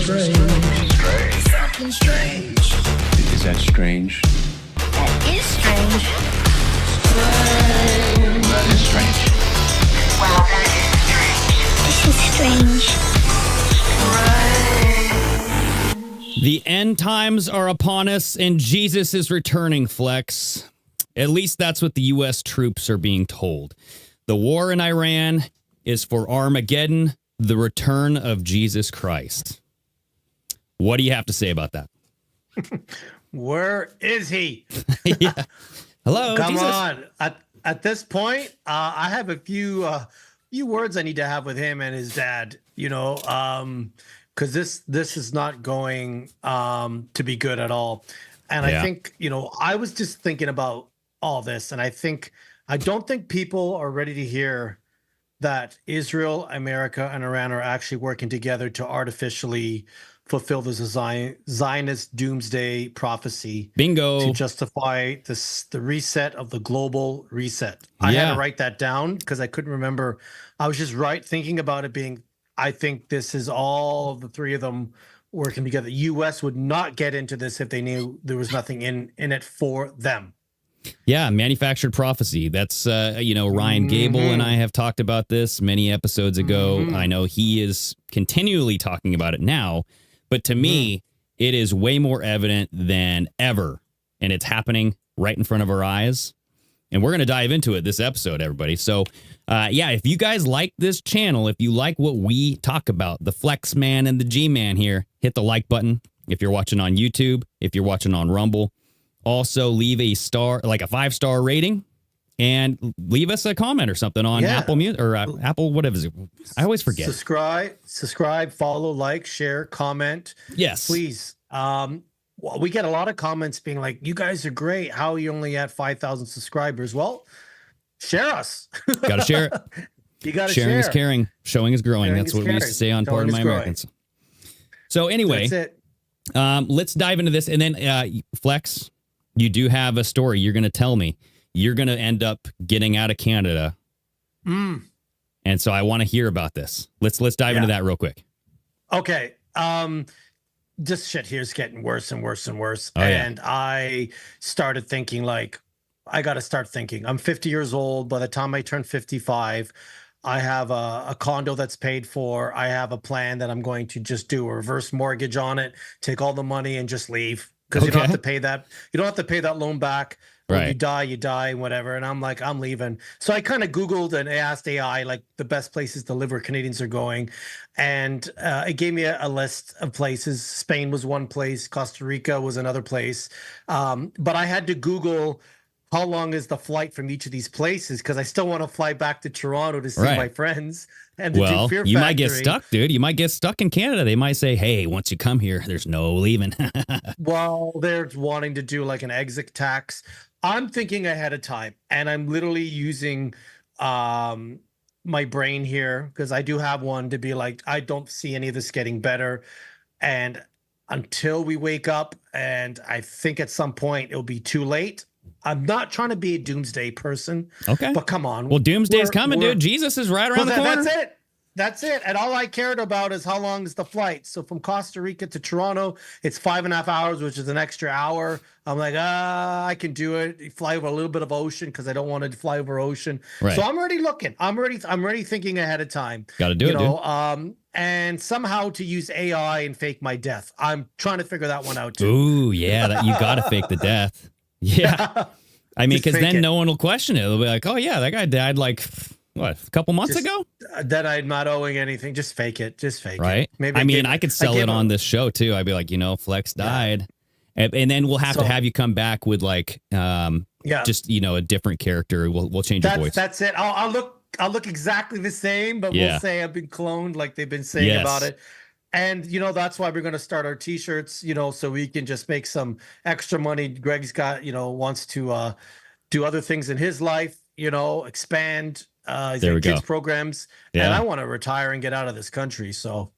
strange. Something strange. Is that strange? That is strange. That is strange. Wow, that is strange. This is strange. The end times are upon us and Jesus is returning, Flex. At least that's what the U.S. troops are being told. The war in Iran is for Armageddon, the return of Jesus Christ. What do you have to say about that? Where is he? Yeah. Hello, Come Jesus. on. At this point, I have a few words I need to have with him and his dad, because this is not going to be good at all. And Yeah. I think, I was just thinking about all this, and I don't think people are ready to hear that Israel, America, and Iran are actually working together to artificially fulfill the Zionist doomsday prophecy. Bingo. To justify the reset of the global reset. I had to write that down because I couldn't remember. I was just thinking about it being, I think this is all of the three of them working together. The U.S. would not get into this if they knew there was nothing in it for them. Yeah, manufactured prophecy. That's, Ryan Gable and I have talked about this many episodes ago. I know he is continually talking about it now. But to me, it is way more evident than ever. And it's happening right in front of our eyes. And we're going to dive into it this episode, everybody. So, if you guys like this channel, if you like what we talk about, the Flex Man and the G Man here, hit the like button. If you're watching on YouTube, if you're watching on Rumble, also leave a 5-star rating and leave us a comment or something on Apple Music or Apple, whatever. I always forget. Subscribe, follow, like, share, comment. Yes. Please. We get a lot of comments being like, you guys are great. How are you only at 5,000 subscribers? Well, share us. Got to share it. You got to share. Sharing is caring. Showing is growing. Sharing That's is what we used to say on caring. Part of My Showing is Americans. So anyway, That's it. let's dive into this. And then Flex, you do have a story you're going to tell me. You're going to end up getting out of Canada. And so I want to hear about this. Let's dive into that real quick. Okay. This shit here's getting worse and worse and worse. Oh, yeah. And I started thinking I got to start thinking. I'm 50 years old. By the time I turn 55, I have a condo that's paid for. I have a plan that I'm going to just do a reverse mortgage on it, take all the money and just leave. Because you don't have to pay that. You don't have to pay that loan back. Right. You die, whatever. And I'm like, I'm leaving. So I kind of Googled and asked AI the best places to live where Canadians are going. And it gave me a list of places. Spain was one place. Costa Rica was another place. But I had to Google how long is the flight from each of these places, because I still want to fly back to Toronto to see my friends. And well, you might get stuck, dude. You might get stuck in Canada. They might say, hey, once you come here, there's no leaving. Well, they're wanting to do an exit tax. I'm thinking ahead of time, and I'm literally using my brain here, because I do have one to be like, I don't see any of this getting better. And until we wake up, and I think at some point it'll be too late. I'm not trying to be a doomsday person. Okay. But come on. Well, doomsday's coming, dude. Jesus is right around the corner. That's it. And all I cared about is how long is the flight. So from Costa Rica to Toronto, it's 5.5 hours, which is an extra hour. I'm like, I can do it. Fly over a little bit of ocean because I don't want to fly over ocean. Right. So I'm already looking. I'm already thinking ahead of time. Got to do it, dude. And somehow to use AI and fake my death. I'm trying to figure that one out too. Ooh, yeah. You got to fake the death. Yeah. I mean, because then no one will question it. They'll be like, oh, yeah, that guy died a couple months ago? That I'm not owing anything. Just fake it. Just fake it. Right? Maybe I could sell it on this show, too. I'd be like, Flex died. Yeah. And then we'll have to have you come back with just, a different character. We'll change your voice. That's it. I'll look exactly the same, but we'll say I've been cloned like they've been saying about it. And, that's why we're going to start our T-shirts, so we can just make some extra money. Greg's got, wants to do other things in his life, expand his kids programs. Yeah. And I want to retire and get out of this country. So.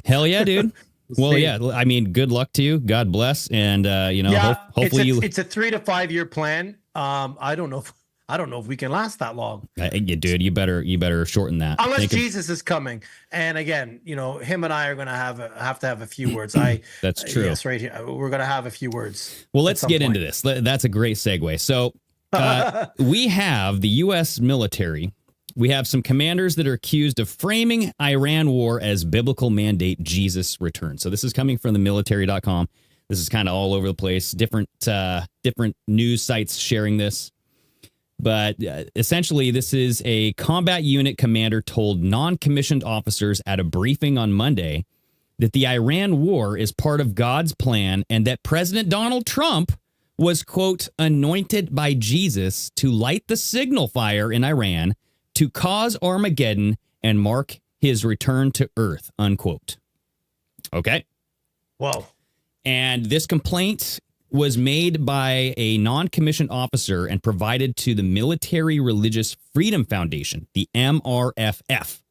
Hell yeah, dude. Well, yeah. I mean, good luck to you. God bless. And, hopefully it's a 3 to 5 year plan. I don't know I don't know if we can last that long. Dude, you better shorten that. Unless Jesus is coming. And again, him and I are going to have to have a few words. That's true. Yes, right here. We're going to have a few words. Well, let's get into this. That's a great segue. So we have the U.S. military. We have some commanders that are accused of framing Iran war as biblical mandate Jesus return. So this is coming from the military.com. This is kind of all over the place. Different news sites sharing this. But essentially, this is a combat unit commander told non-commissioned officers at a briefing on Monday that the Iran war is part of God's plan and that President Donald Trump was, quote, anointed by Jesus to light the signal fire in Iran to cause Armageddon and mark his return to Earth, unquote. Okay. Whoa. And this complaint was made by a non-commissioned officer and provided to the Military Religious Freedom Foundation, the MRFF,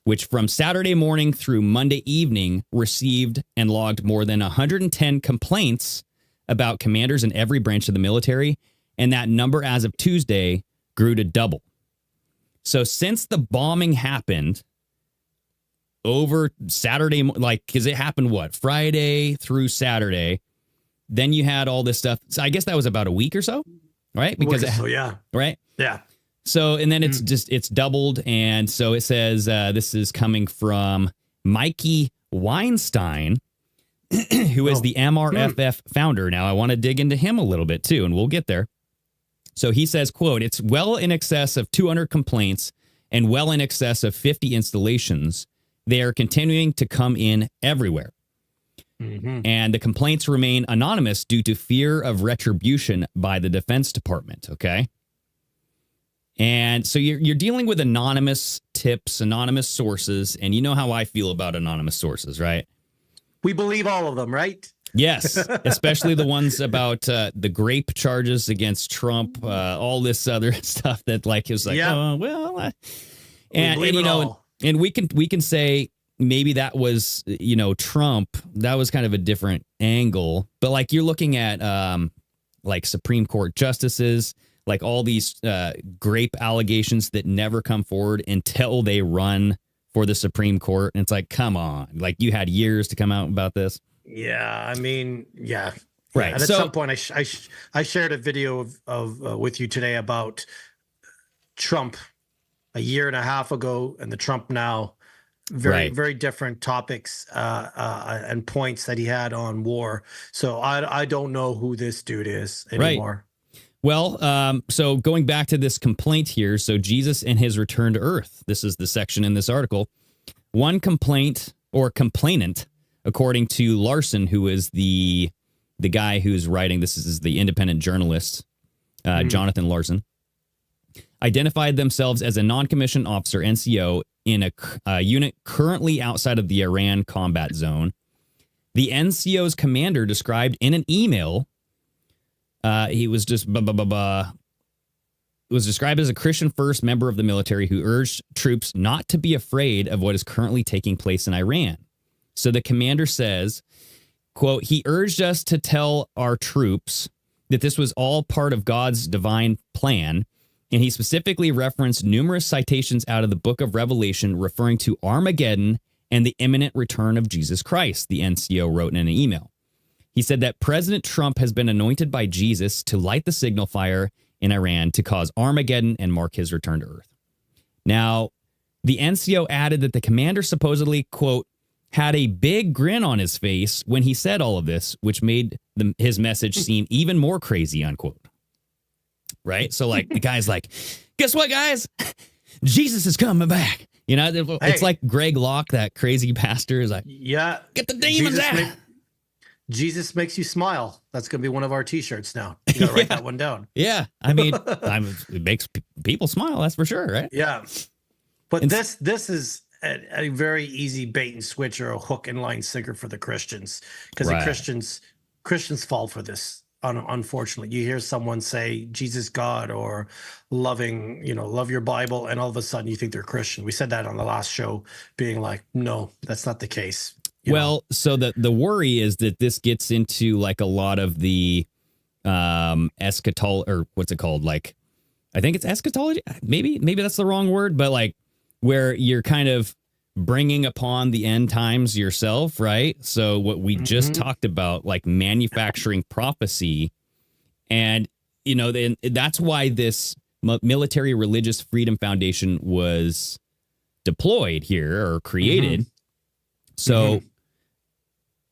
which from Saturday morning through Monday evening received and logged more than 110 complaints about commanders in every branch of the military. And that number as of Tuesday grew to double. So since the bombing happened over Saturday, because it happened, Friday through Saturday, then you had all this stuff. So I guess that was about a week or so, right? Because yeah. Right? Yeah. So, and then it's doubled. And so it says this is coming from Mikey Weinstein, who is the MRFF founder. Now, I want to dig into him a little bit, too, and we'll get there. So he says, quote, it's well in excess of 200 complaints and well in excess of 50 installations. They are continuing to come in everywhere. And the complaints remain anonymous due to fear of retribution by the Defense Department. Okay. And so you're dealing with anonymous tips, anonymous sources. And you know how I feel about anonymous sources, right? We believe all of them, right? Yes, especially the ones about the grape charges against Trump, all this other stuff that is like, and we can say maybe that was, Trump, that was kind of a different angle, but you're looking at Supreme Court justices, all these grape allegations that never come forward until they run for the Supreme Court. And it's like, come on, you had years to come out about this. Yeah, I mean, yeah. Right. And at some point, I shared a video of with you today about Trump a year and a half ago and the Trump now. Very different topics and points that he had on war. So I don't know who this dude is anymore. Right. Well, so going back to this complaint here, so Jesus and his return to Earth. This is the section in this article. One complaint or complainant, according to Larson, who is the guy who's writing, this is the independent journalist, Jonathan Larson, identified themselves as a non-commissioned officer, NCO, in a unit currently outside of the Iran combat zone. The NCO's commander described in an email, he was just was described as a Christian first member of the military who urged troops not to be afraid of what is currently taking place in Iran. So the commander says, quote, he urged us to tell our troops that this was all part of God's divine plan. And he specifically referenced numerous citations out of the book of Revelation referring to Armageddon and the imminent return of Jesus Christ, the NCO wrote in an email. He said that President Trump has been anointed by Jesus to light the signal fire in Iran to cause Armageddon and mark his return to Earth. Now, the NCO added that the commander supposedly, quote, had a big grin on his face when he said all of this, which made his message seem even more crazy, unquote. Right? So, the guy's like, guess what, guys? Jesus is coming back. It's like Greg Locke, that crazy pastor, is like, yeah, get the demons out. Jesus makes you smile. That's going to be one of our T-shirts now. You got to write that one down. Yeah. I mean, it makes people smile. That's for sure. Right. Yeah. But this is a very easy bait and switch or a hook and line sinker for the Christians, because the Christians fall for this. Unfortunately, you hear someone say Jesus God or love your Bible, and all of a sudden you think they're Christian. We said that on the last show, being like, no, that's not the case. So the worry is that this gets into a lot of the eschatology, or what's it called? I think it's eschatology. Maybe that's the wrong word, but like where you're kind of bringing upon the end times yourself, right? So what we just talked about, like manufacturing prophecy, and then that's why this Military Religious Freedom Foundation was deployed here or created. So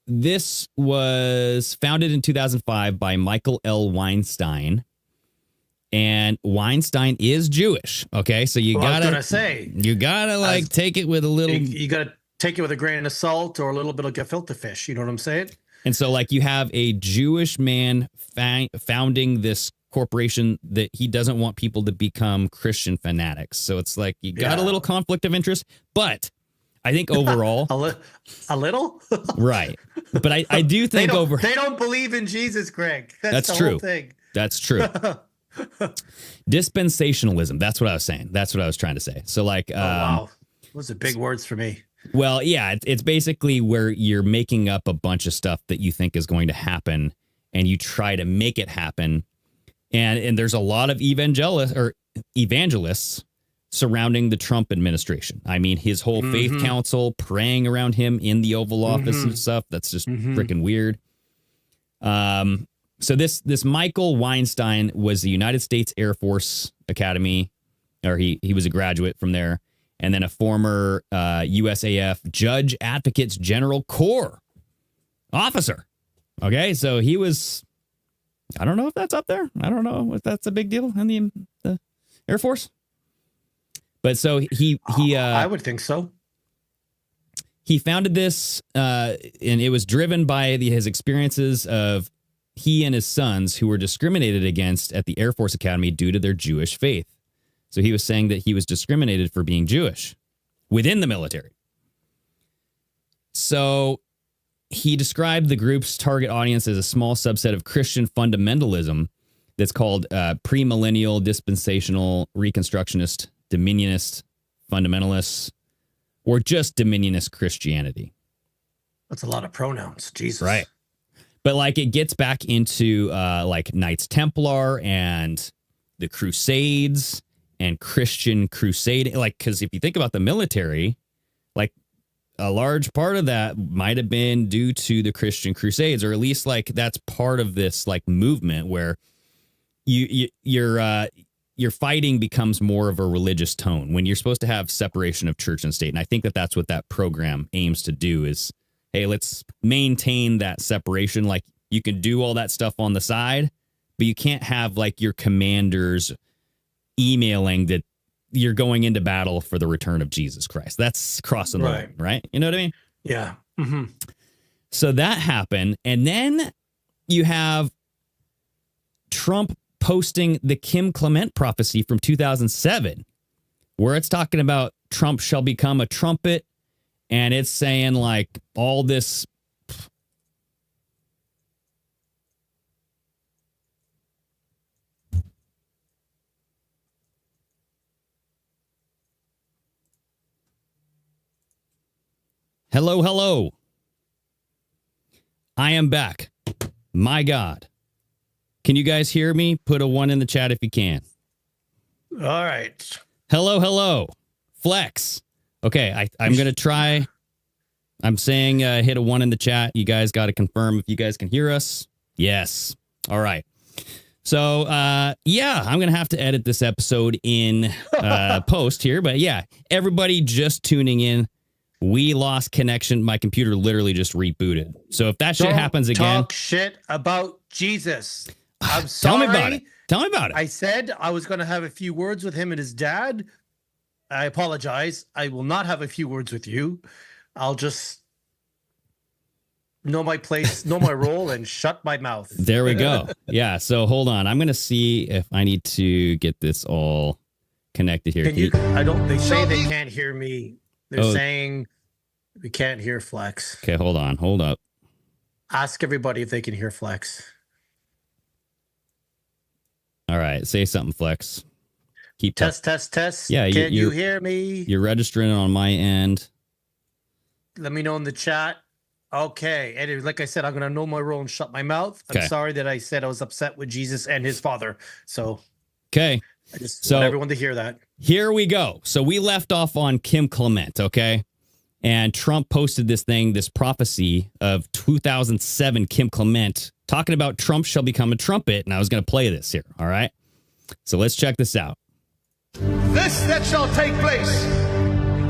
this was founded in 2005 by Michael L. Weinstein. And Weinstein is Jewish. Okay, so you gotta take it with a little. You gotta take it with a grain of salt or a little bit of gefilte fish. You know what I'm saying? And so, like, you have a Jewish man founding this corporation that he doesn't want people to become Christian fanatics. So it's like you got a little conflict of interest, but I think overall, a little, right? But I do think they don't believe in Jesus, Greg. That's the true. Whole thing. That's true. Dispensationalism. That's what I was saying. That's what I was trying to say. So like, wow, those are big words for me. Well, yeah, it's basically where you're making up a bunch of stuff that you think is going to happen, and you try to make it happen. And there's a lot of evangelists surrounding the Trump administration. I mean, his whole faith council praying around him in the Oval Office and stuff. That's just freaking weird. So this Michael Weinstein was the United States Air Force Academy, or he was a graduate from there, and then a former USAF Judge Advocates General Corps officer. Okay, so he was. I don't know if that's up there. I don't know if that's a big deal in the Air Force. But so he I would think so. He founded this, and it was driven by his experiences of he and his sons who were discriminated against at the Air Force Academy due to their Jewish faith. So he was saying that he was discriminated for being Jewish within the military. So he described the group's target audience as a small subset of Christian fundamentalism that's called premillennial, dispensational, reconstructionist, dominionist, fundamentalists, or just dominionist Christianity. That's a lot of pronouns. Jesus. Right. But like it gets back into like Knights Templar and the Crusades and Christian crusade. Like, because if you think about the military, like a large part of that might have been due to the Christian crusades, or at least like that's part of this like movement where your fighting becomes more of a religious tone when you're supposed to have separation of church and state. And I think that that's what that program aims to do is, hey, let's maintain that separation. Like you can do all that stuff on the side, but you can't have like your commanders emailing that you're going into battle for the return of Jesus Christ. That's crossing the line, right? You know what I mean? Yeah. So that happened. And then you have Trump posting the Kim Clement prophecy from 2007, where it's talking about Trump shall become a trumpet. And it's saying like all this. Hello, hello. I am back. My God. Can you guys hear me? Put a 1 in the chat if you can. All right. Hello, hello. Flex. Okay, I'm going to try. I'm saying hit a 1 in the chat. You guys got to confirm if you guys can hear us. Yes. All right. So, yeah, I'm going to have to edit this episode in post here. But yeah, everybody just tuning in. We lost connection. My computer literally just rebooted. So if that shit happens again. Talk shit about Jesus. I'm sorry. Tell me about it. Tell me about it. I said I was going to have a few words with him and his dad. I apologize. I will not have a few words with you. I'll just know my place, know my role, and shut my mouth. There we go. Yeah. So hold on. I'm going to see if I need to get this all connected here. They say they can't hear me. They're saying we can't hear Flex. Okay, hold on. Hold up. Ask everybody if they can hear Flex. All right. Say something, Flex. Keep test. Yeah. Can you hear me? You're registering on my end. Let me know in the chat. Okay. And like I said, I'm going to know my role and shut my mouth. I'm sorry that I said I was upset with Jesus and his father. So. Okay. I just So- want everyone to hear that. Here we go. So we left off on Kim Clement, okay? And Trump posted this prophecy of 2007 Kim Clement talking about Trump shall become a trumpet. And I was going to play this here, all right? So let's check this out. This that shall take place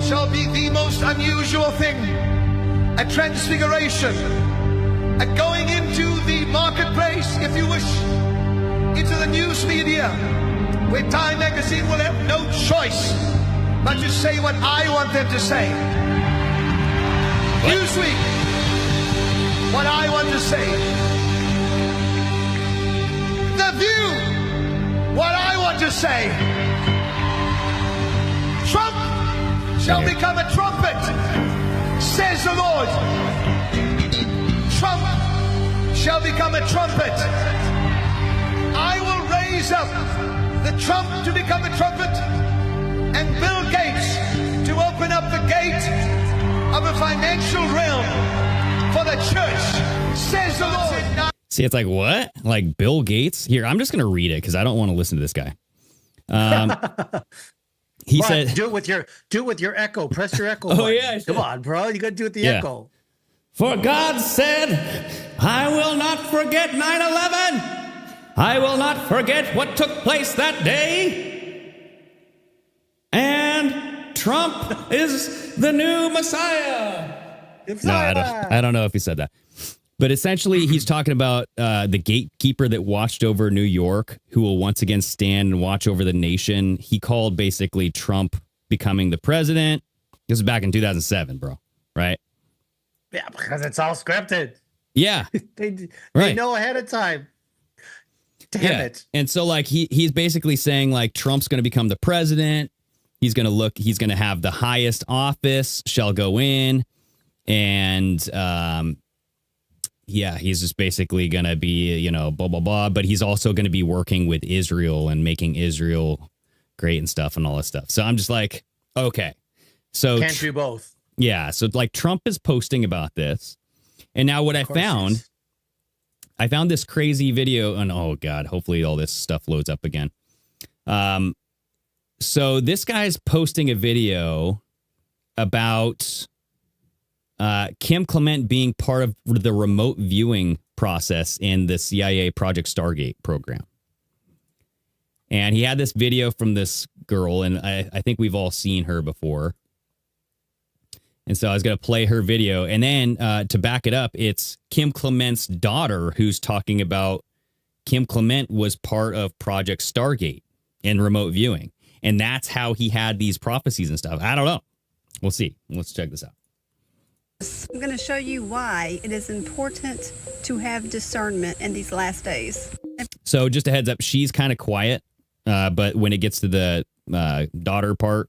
shall be the most unusual thing, a transfiguration, a going into the marketplace, if you wish, into the news media, where Time magazine will have no choice but to say what I want them to say. Newsweek, what I want to say. The View, what I want to say. Trump shall become a trumpet, says the Lord. Trump shall become a trumpet. I will raise up the Trump to become a trumpet, and Bill Gates to open up the gate of a financial realm for the church, says the Lord. See, it's like, what? Like Bill Gates? Here, I'm just going to read it because I don't want to listen to this guy. He But said, do it with your echo. Press your echo. Oh, button. yeah, Come on, bro. You got to do it with the Yeah. echo. "For God said, I will not forget 9/11. I will not forget what took place that day. And Trump is the new Messiah." No, I don't know if he said that. But essentially, he's talking about the gatekeeper that watched over New York, who will once again stand and watch over the nation. He called basically Trump becoming the president. This was back in 2007, bro. Right? Yeah, because it's all scripted. Yeah. They Right. know ahead of time. Damn it. And so like he's basically saying like Trump's going to become the president. He's going to have the highest office, shall go in. And he's just basically going to be, blah, blah, blah. But he's also going to be working with Israel and making Israel great and stuff and all this stuff. So I'm just like, okay. So Can't do both. yeah. So like Trump is posting about this. And now what I found this crazy video, and oh God, hopefully all this stuff loads up again. So this guy's posting a video about Kim Clement being part of the remote viewing process in the CIA Project Stargate program. And he had this video from this girl, and I think we've all seen her before. And so I was going to play her video. And then to back it up, it's Kim Clement's daughter who's talking about Kim Clement was part of Project Stargate in remote viewing. And that's how he had these prophecies and stuff. I don't know. We'll see. Let's check this out. I'm going to show you why it is important to have discernment in these last days. So just a heads up, she's kind of quiet. But when it gets to the daughter part,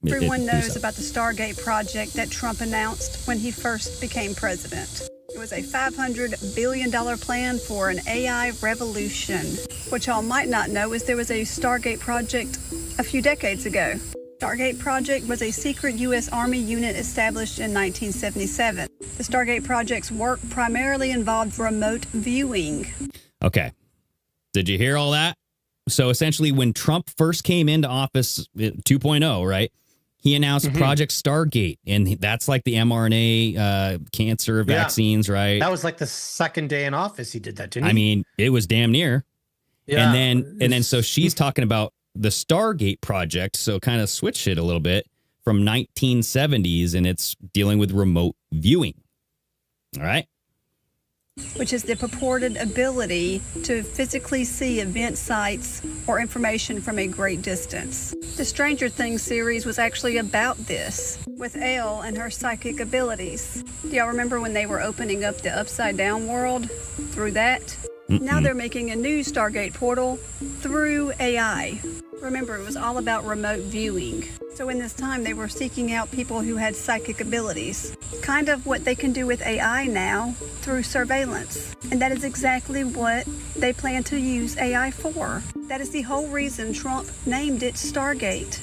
Everyone knows about the Stargate project that Trump announced when he first became president. It was a $500 billion plan for an AI revolution. What y'all might not know is there was a Stargate project a few decades ago. Stargate project was a secret U.S. Army unit established in 1977. The Stargate project's work primarily involved remote viewing. Okay. Did you hear all that? So essentially when Trump first came into office 2.0, right? He announced Project Stargate, and that's like the mRNA cancer vaccines, right? That was like the second day in office he did that, didn't he? I mean, it was damn near. Yeah. And then so she's talking about the Stargate project, so kind of switch it a little bit from 1970s, and it's dealing with remote viewing. All right. Which is the purported ability to physically see event sites or information from a great distance. The Stranger Things series was actually about this, with Elle and her psychic abilities. Do y'all remember when they were opening up the Upside Down world through that? Now they're making a new Stargate portal through AI. Remember, it was all about remote viewing. So in this time, they were seeking out people who had psychic abilities. Kind of what they can do with AI now through surveillance. And that is exactly what they plan to use AI for. That is the whole reason Trump named it Stargate.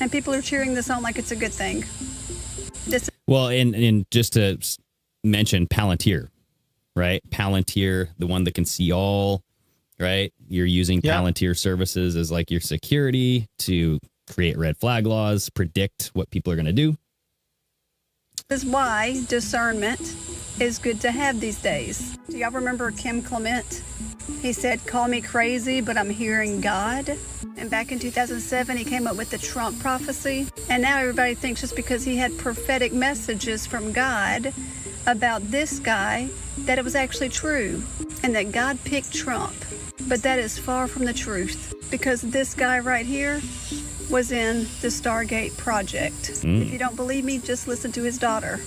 And people are cheering this on like it's a good thing. Well, and just to mention Palantir, right? Palantir, the one that can see all right? You're using Palantir services as like your security to create red flag laws, predict what people are going to do. This is why discernment is good to have these days. Do y'all remember Kim Clement? He said, "Call me crazy, but I'm hearing God." And back in 2007, he came up with the Trump prophecy. And now everybody thinks just because he had prophetic messages from God about this guy, that it was actually true and that God picked Trump. But that is far from the truth, because this guy right here was in the Stargate project. If you don't believe me, just listen to his daughter.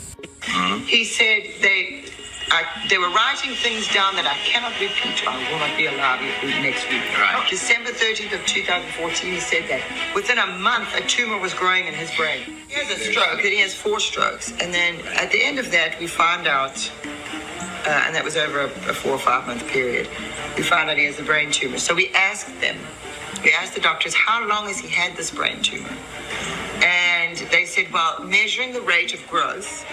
He said they were writing things down that I cannot repeat. I will not be allowed next week. Right. December 30th of 2014, he said that within a month, a tumor was growing in his brain. He has a stroke, then he has 4 strokes. And then at the end of that, we found out, and that was over a 4 or 5 month period, we found out he has a brain tumor. So we asked the doctors, how long has he had this brain tumor? And they said, well, measuring the rate of growth,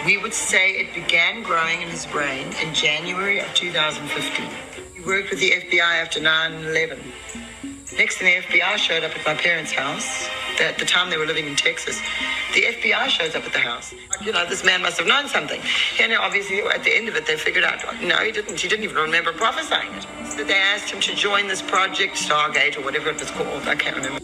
we would say it began growing in his brain in January of 2015. He worked with the FBI after 9/11. Next thing, the FBI showed up at my parents' house. At the time, they were living in Texas. The FBI shows up at the house. You know, this man must have known something. And obviously, at the end of it, they figured out, no, he didn't. He didn't even remember prophesying it. So they asked him to join this project, Stargate, or whatever it was called. I can't remember.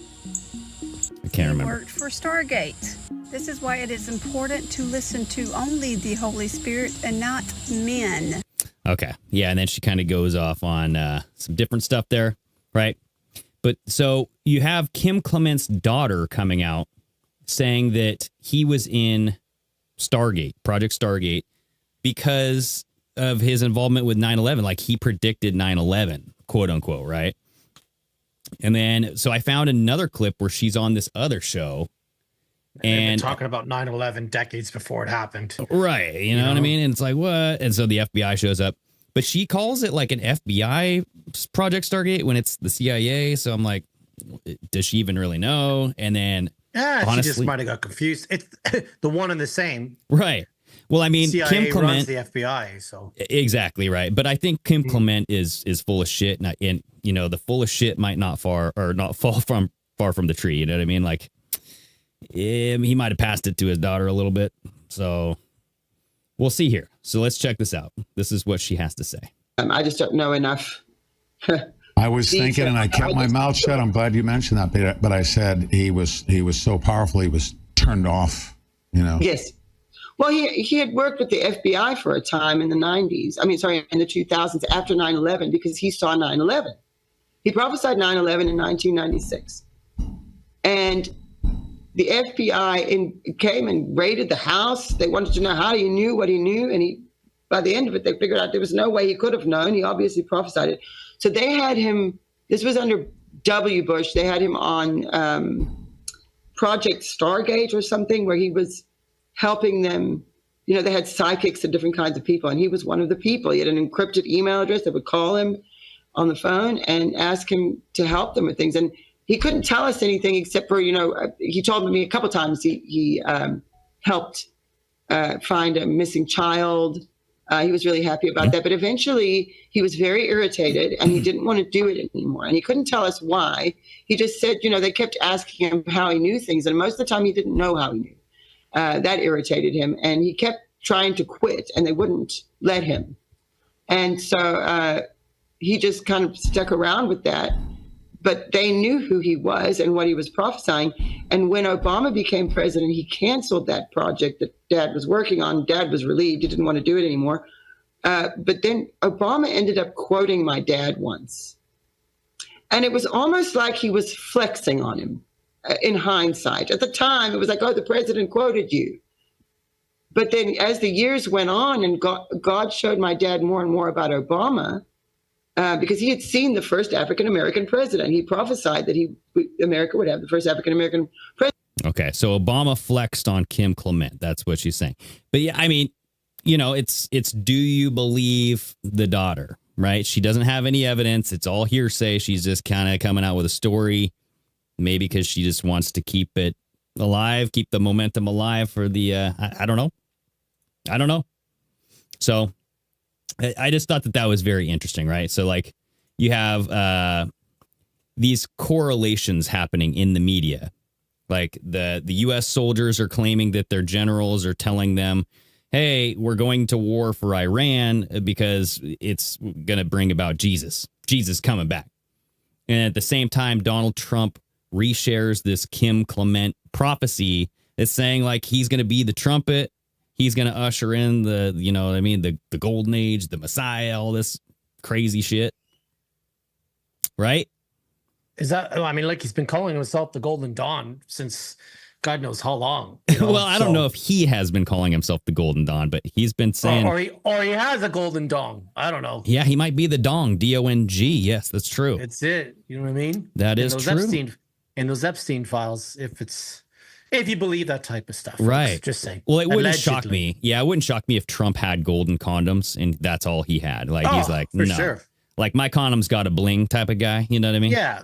Can't remember. He worked for Stargate. This is why it is important to listen to only the Holy Spirit and not men. Okay. Yeah. And then she kind of goes off on some different stuff there. Right. But so you have Kim Clement's daughter coming out saying that he was in Stargate, Project Stargate, because of his involvement with 9/11. Like he predicted 9/11, quote unquote. Right. And then so I found another clip where she's on this other show. And talking about 9/11 decades before it happened. Right. You know what I mean? And it's like, what? And so the FBI shows up. But she calls it like an FBI Project Stargate when it's the CIA. So I'm like, does she even really know? And then honestly, she just might have got confused. It's the one and the same. Right. Well, I mean, CIA Kim Clement, runs the FBI, so exactly right. But I think Kim Clement is full of shit, and you know, the full of shit might not fall from far from the tree. You know what I mean? Like, he might have passed it to his daughter a little bit. So we'll see here. So let's check this out. This is what she has to say. I just don't know enough. I was thinking, and I kept my mouth shut. I'm glad you mentioned that, but I said he was so powerful, he was turned off. You know. Yes. Well, he had worked with the FBI for a time in the 90s. I mean, sorry, in the 2000s after 9/11, because he saw 9/11. He prophesied 9/11 in 1996, and the FBI came and raided the house. They wanted to know how he knew what he knew, and by the end of it, they figured out there was no way he could have known. He obviously prophesied it. So they had him. This was under W. Bush. They had him on Project Stargate or something, where he was helping them. You know, they had psychics and different kinds of people, and he was one of the people. He had an encrypted email address that would call him on the phone and ask him to help them with things. And he couldn't tell us anything except for, you know, he told me a couple of times he helped find a missing child. He was really happy about that. But eventually he was very irritated and he didn't want to do it anymore. And he couldn't tell us why. He just said, you know, they kept asking him how he knew things. And most of the time he didn't know how he knew. That irritated him. And he kept trying to quit and they wouldn't let him. And so he just kind of stuck around with that. But they knew who he was and what he was prophesying. And when Obama became president, he canceled that project that Dad was working on. Dad was relieved. He didn't want to do it anymore. But then Obama ended up quoting my dad once. And it was almost like he was flexing on him in hindsight. At the time, it was like, oh, the president quoted you. But then as the years went on and God showed my dad more and more about Obama, because he had seen the first African-American president. He prophesied that America would have the first African-American president. Okay, so Obama flexed on Kim Clement. That's what she's saying. But yeah, I mean, you know, it's do you believe the daughter, right? She doesn't have any evidence. It's all hearsay. She's just kind of coming out with a story, maybe because she just wants to keep it alive, keep the momentum alive for the, I don't know. I don't know. So I just thought that was very interesting, right? So like, you have these correlations happening in the media. Like the U.S. soldiers are claiming that their generals are telling them, hey, we're going to war for Iran because it's going to bring about Jesus coming back. And at the same time, Donald Trump reshares this Kim Clement prophecy that's saying like he's going to be the trumpet. He's going to usher in the, you know what I mean, the golden age, the Messiah, all this crazy shit. Right? Is that, I mean, like he's been calling himself the Golden Dawn since God knows how long. You know? Well, I don't know if he has been calling himself the Golden Dawn, but he's been saying. Or he has a Golden Dong. I don't know. Yeah, he might be the Dong, D-O-N-G. Yes, that's true. It's it. You know what I mean? That is true. In those Epstein files, if you believe that type of stuff. Right. Folks, just saying. Well, it wouldn't shock me. Yeah, it wouldn't shock me if Trump had golden condoms and that's all he had. Like, he's like, no. Sure. Like, my condom's got a bling type of guy. You know what I mean? Yeah.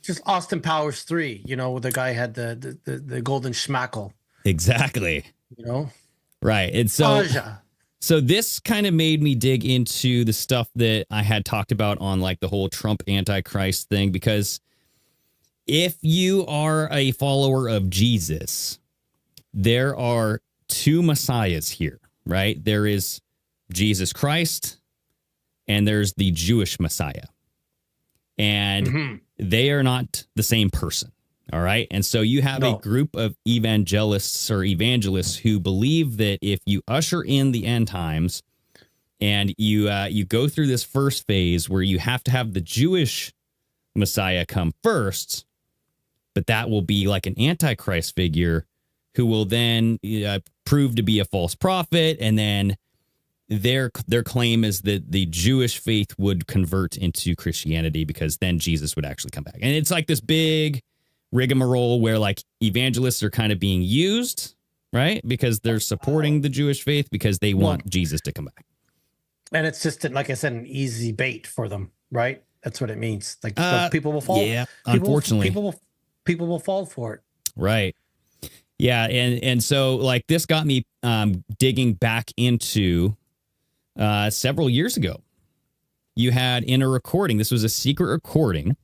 Just Austin Powers 3, you know, where the guy had the golden schmackle. Exactly. You know? Right. And so this kind of made me dig into the stuff that I had talked about on like the whole Trump Antichrist thing, because if you are a follower of Jesus, there are two messiahs here, right? There is Jesus Christ and there's the Jewish Messiah. And they are not the same person. All right. And so you have a group of evangelists who believe that if you usher in the end times and you go through this first phase where you have to have the Jewish Messiah come first, but that will be like an Antichrist figure who will then prove to be a false prophet. And then their claim is that the Jewish faith would convert into Christianity because then Jesus would actually come back. And it's like this big rigmarole where like evangelists are kind of being used, right? Because they're supporting the Jewish faith because they want Jesus to come back. And it's just, like I said, an easy bait for them, right? That's what it means. Like people will fall. Yeah, unfortunately. People will fall for it. Right. Yeah. And so like this got me digging back into several years ago. You had in a recording, this was a secret recording,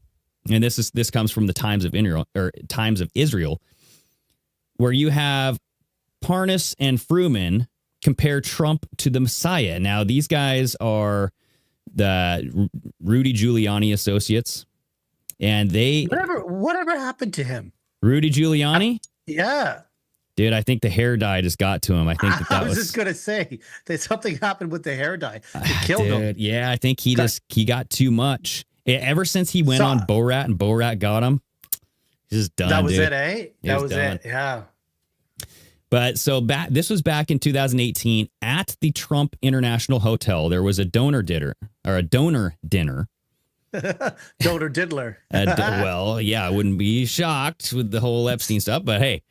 and this comes from the Times of Israel, where you have Parnas and Fruman compare Trump to the Messiah. Now, these guys are the Rudy Giuliani associates, and they whatever happened to him? Rudy Giuliani? Yeah. Dude, I think the hair dye just got to him. I think that was just gonna say that something happened with the hair dye. It killed him. Yeah, I think he got too much. Ever since he went on Borat and Borat got him, he's just done. That was dude. it, eh? That was it. Yeah. But so this was back in 2018 at the Trump International Hotel. There was a donor dinner. Donor diddler. Well, yeah, I wouldn't be shocked with the whole Epstein stuff, but hey.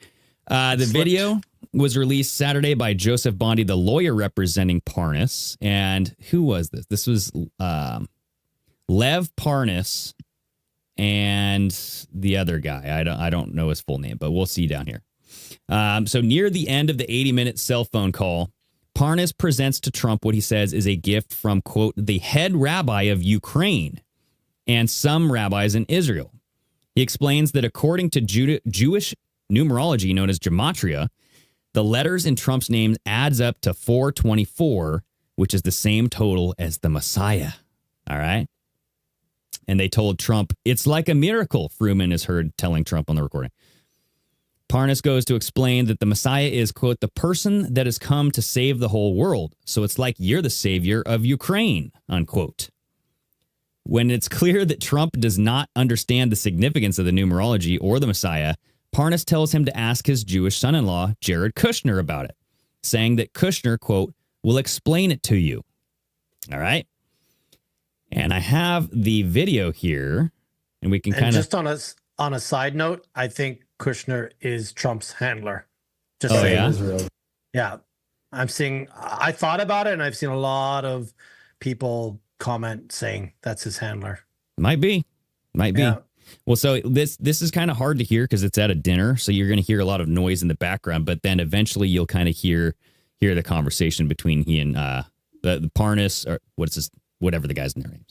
The video was released Saturday by Joseph Bondi, the lawyer representing Parnas. And who was this? This was Lev Parnas and the other guy. I don't know his full name, but we'll see down here. So near the end of the 80-minute cell phone call, Parnas presents to Trump what he says is a gift from, quote, the head rabbi of Ukraine and some rabbis in Israel. He explains that according to Jewish numerology known as gematria, the letters in Trump's name adds up to 424, which is the same total as the Messiah. All right. And they told Trump, it's like a miracle, Fruman is heard telling Trump on the recording. Parnas goes to explain that the Messiah is, quote, the person that has come to save the whole world. So it's like you're the savior of Ukraine, unquote. When it's clear that Trump does not understand the significance of the numerology or the Messiah, Parnas tells him to ask his Jewish son-in-law, Jared Kushner, about it, saying that Kushner, quote, will explain it to you. All right. And I have the video here, and we can kind of... Just on a side note, I think Kushner is Trump's handler. Just yeah. I thought about it, and I've seen a lot of people comment saying that's his handler. Might be. Yeah. Well, so this is kind of hard to hear because it's at a dinner, so you're going to hear a lot of noise in the background, but then eventually you'll kind of hear the conversation between he and the Parnas, or whatever the guy's name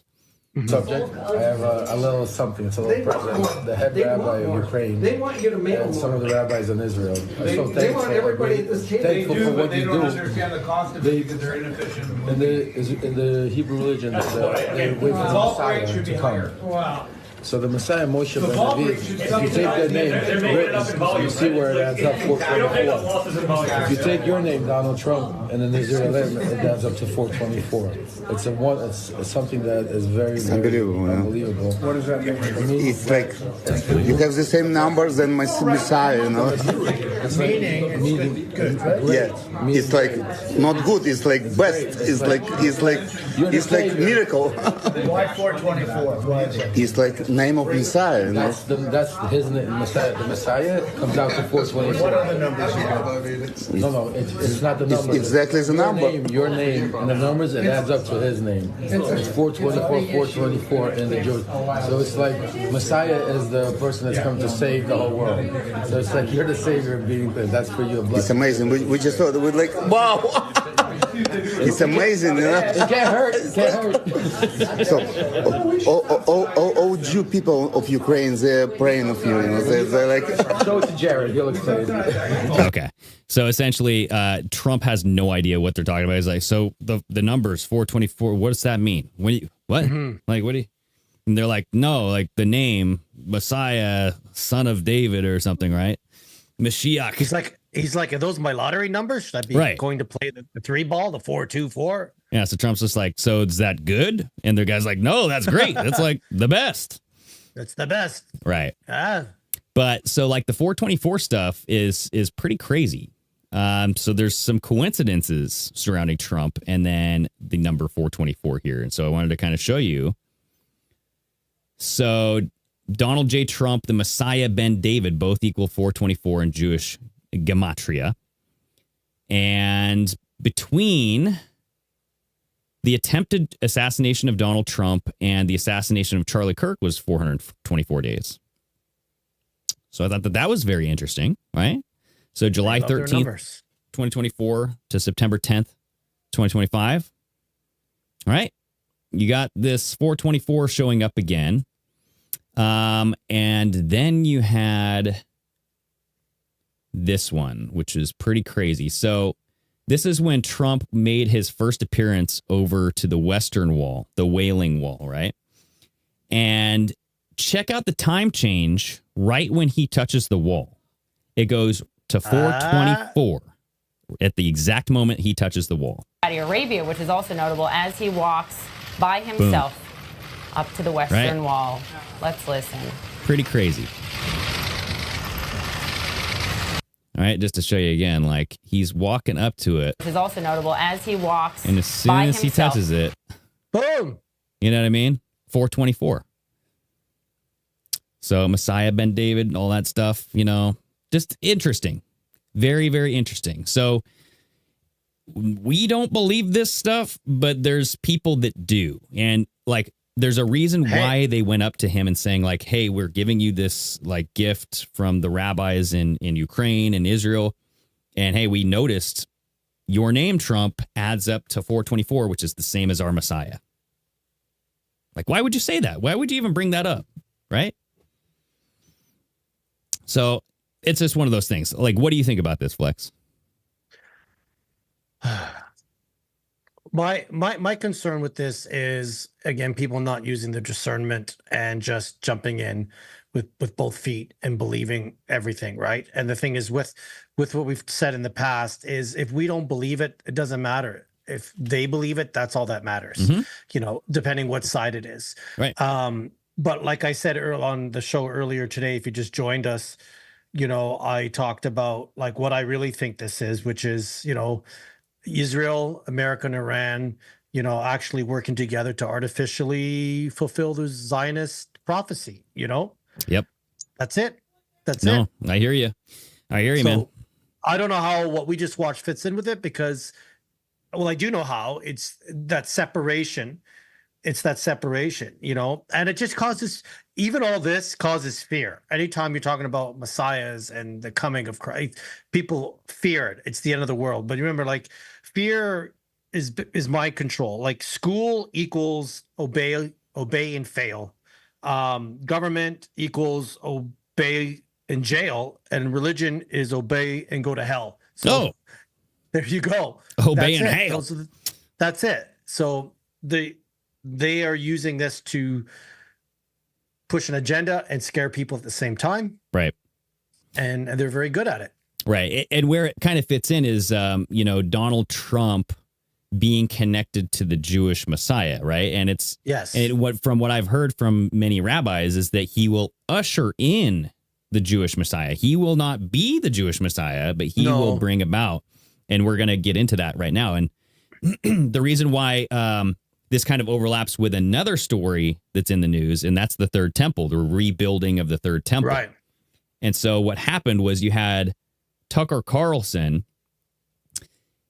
is. Subject. I have a little something. It's a little present. The head rabbi of Ukraine. They want you to make and some of the rabbis in Israel. I'm so thankful. Everybody at this thankful for what you do. They don't understand the concept because they're inefficient. In the Hebrew religion, they wait for the Messiah to come. Wow. So the Messiah, Moshe ben David, if you take their name, you see where it adds up 424. If you take your name, Donald Trump, and then there's your name, it adds up to 424. It's something that is very, very unbelievable. What does that mean? It's like you have the same numbers than my Messiah, you know. Meaning, yeah. It's like not good. It's like best. It's like miracle. Why 424? It's like name of Messiah. You know? That's his name, Messiah. The Messiah comes out to 424. What are the numbers? No, it's not the numbers. It's exactly the number. Your name, and the numbers, it adds up to his name. It's 424 in the Jewish. So it's like Messiah is the person that's come to save the whole world. So it's like you're the savior of being there. That's for you. It's amazing. We just thought we're like, wow. It's amazing, you know. It can't hurt. It can't hurt. So, all Jew people of Ukraine, they're praying of you. You know, they're like. Show it to Jared. He'll explain. Okay, so essentially, Trump has no idea what they're talking about. He's like, so the numbers 424. What does that mean? What? Like, what do you? And they're like, no, like the name Messiah, son of David, or something, right? Mashiach. He's like, are those my lottery numbers? Should I be going to play the 3-ball, the 4-2-4? Yeah, so Trump's just like, so is that good? And the guy's like, no, that's great. That's like the best. That's the best. Right. Ah. But so like the 424 stuff is pretty crazy. So there's some coincidences surrounding Trump and then the number 424 here. And so I wanted to kind of show you. So Donald J. Trump, the Messiah Ben David, both equal 424 in Jewish gematria. And between the attempted assassination of Donald Trump and the assassination of Charlie Kirk was 424 days. So I thought that was very interesting, right? So July 13th, 2024 to September 10th, 2025. All right. You got this 424 showing up again. And then you had this one, which is pretty crazy. So this is when Trump made his first appearance over to the Western Wall, the Wailing Wall, right? And check out the time change right when he touches the wall. It goes to 424 at the exact moment he touches the wall. Saudi Arabia, which is also notable as he walks by himself up to the Western Wall. Let's listen. Pretty crazy. All right, just to show you again, like he's walking up to it. Which is also notable as he walks and as soon by as himself. he touches it, boom. You know what I mean? 424. So Messiah Ben David and all that stuff, you know, just interesting. Very, very interesting. So we don't believe this stuff, but there's people that do. And like, there's a reason why they went up to him and saying like, hey, we're giving you this like gift from the rabbis in Ukraine and Israel. And hey, we noticed your name, Trump, adds up to 424, which is the same as our Messiah. Like, why would you say that? Why would you even bring that up? Right? So it's just one of those things. Like, what do you think about this, Flex? My concern with this is, again, people not using the discernment and just jumping in with both feet and believing everything, right? And the thing is with what we've said in the past is if we don't believe it, it doesn't matter. If they believe it, that's all that matters, you know, depending what side it is. Right. But like I said on the show earlier today, if you just joined us, you know, I talked about like what I really think this is, which is, you know, Israel, America, and Iran, you know, actually working together to artificially fulfill the Zionist prophecy, you know? Yep. That's it. That's it. No, I hear you. I hear you, man. I don't know how what we just watched fits in with it because, well, I do know how. It's that separation. It's that separation, you know? And it just causes, even all this causes fear. Anytime you're talking about messiahs and the coming of Christ, people fear it. It's the end of the world. But remember, like, fear is mind control. Like, school equals obey obey and fail. Government equals obey and jail, and religion is obey and go to hell. So there you go. Obey and hail. That's it. So they are using this to push an agenda and scare people at the same time. Right. And they're very good at it. Right. And where it kind of fits in is, Donald Trump being connected to the Jewish Messiah, right? And it's from what I've heard from many rabbis is that he will usher in the Jewish Messiah. He will not be the Jewish Messiah, but he will bring about, and we're going to get into that right now. And the reason why this kind of overlaps with another story that's in the news, and that's the Third Temple, the rebuilding of the Third Temple. Right. And so what happened was you had Tucker Carlson.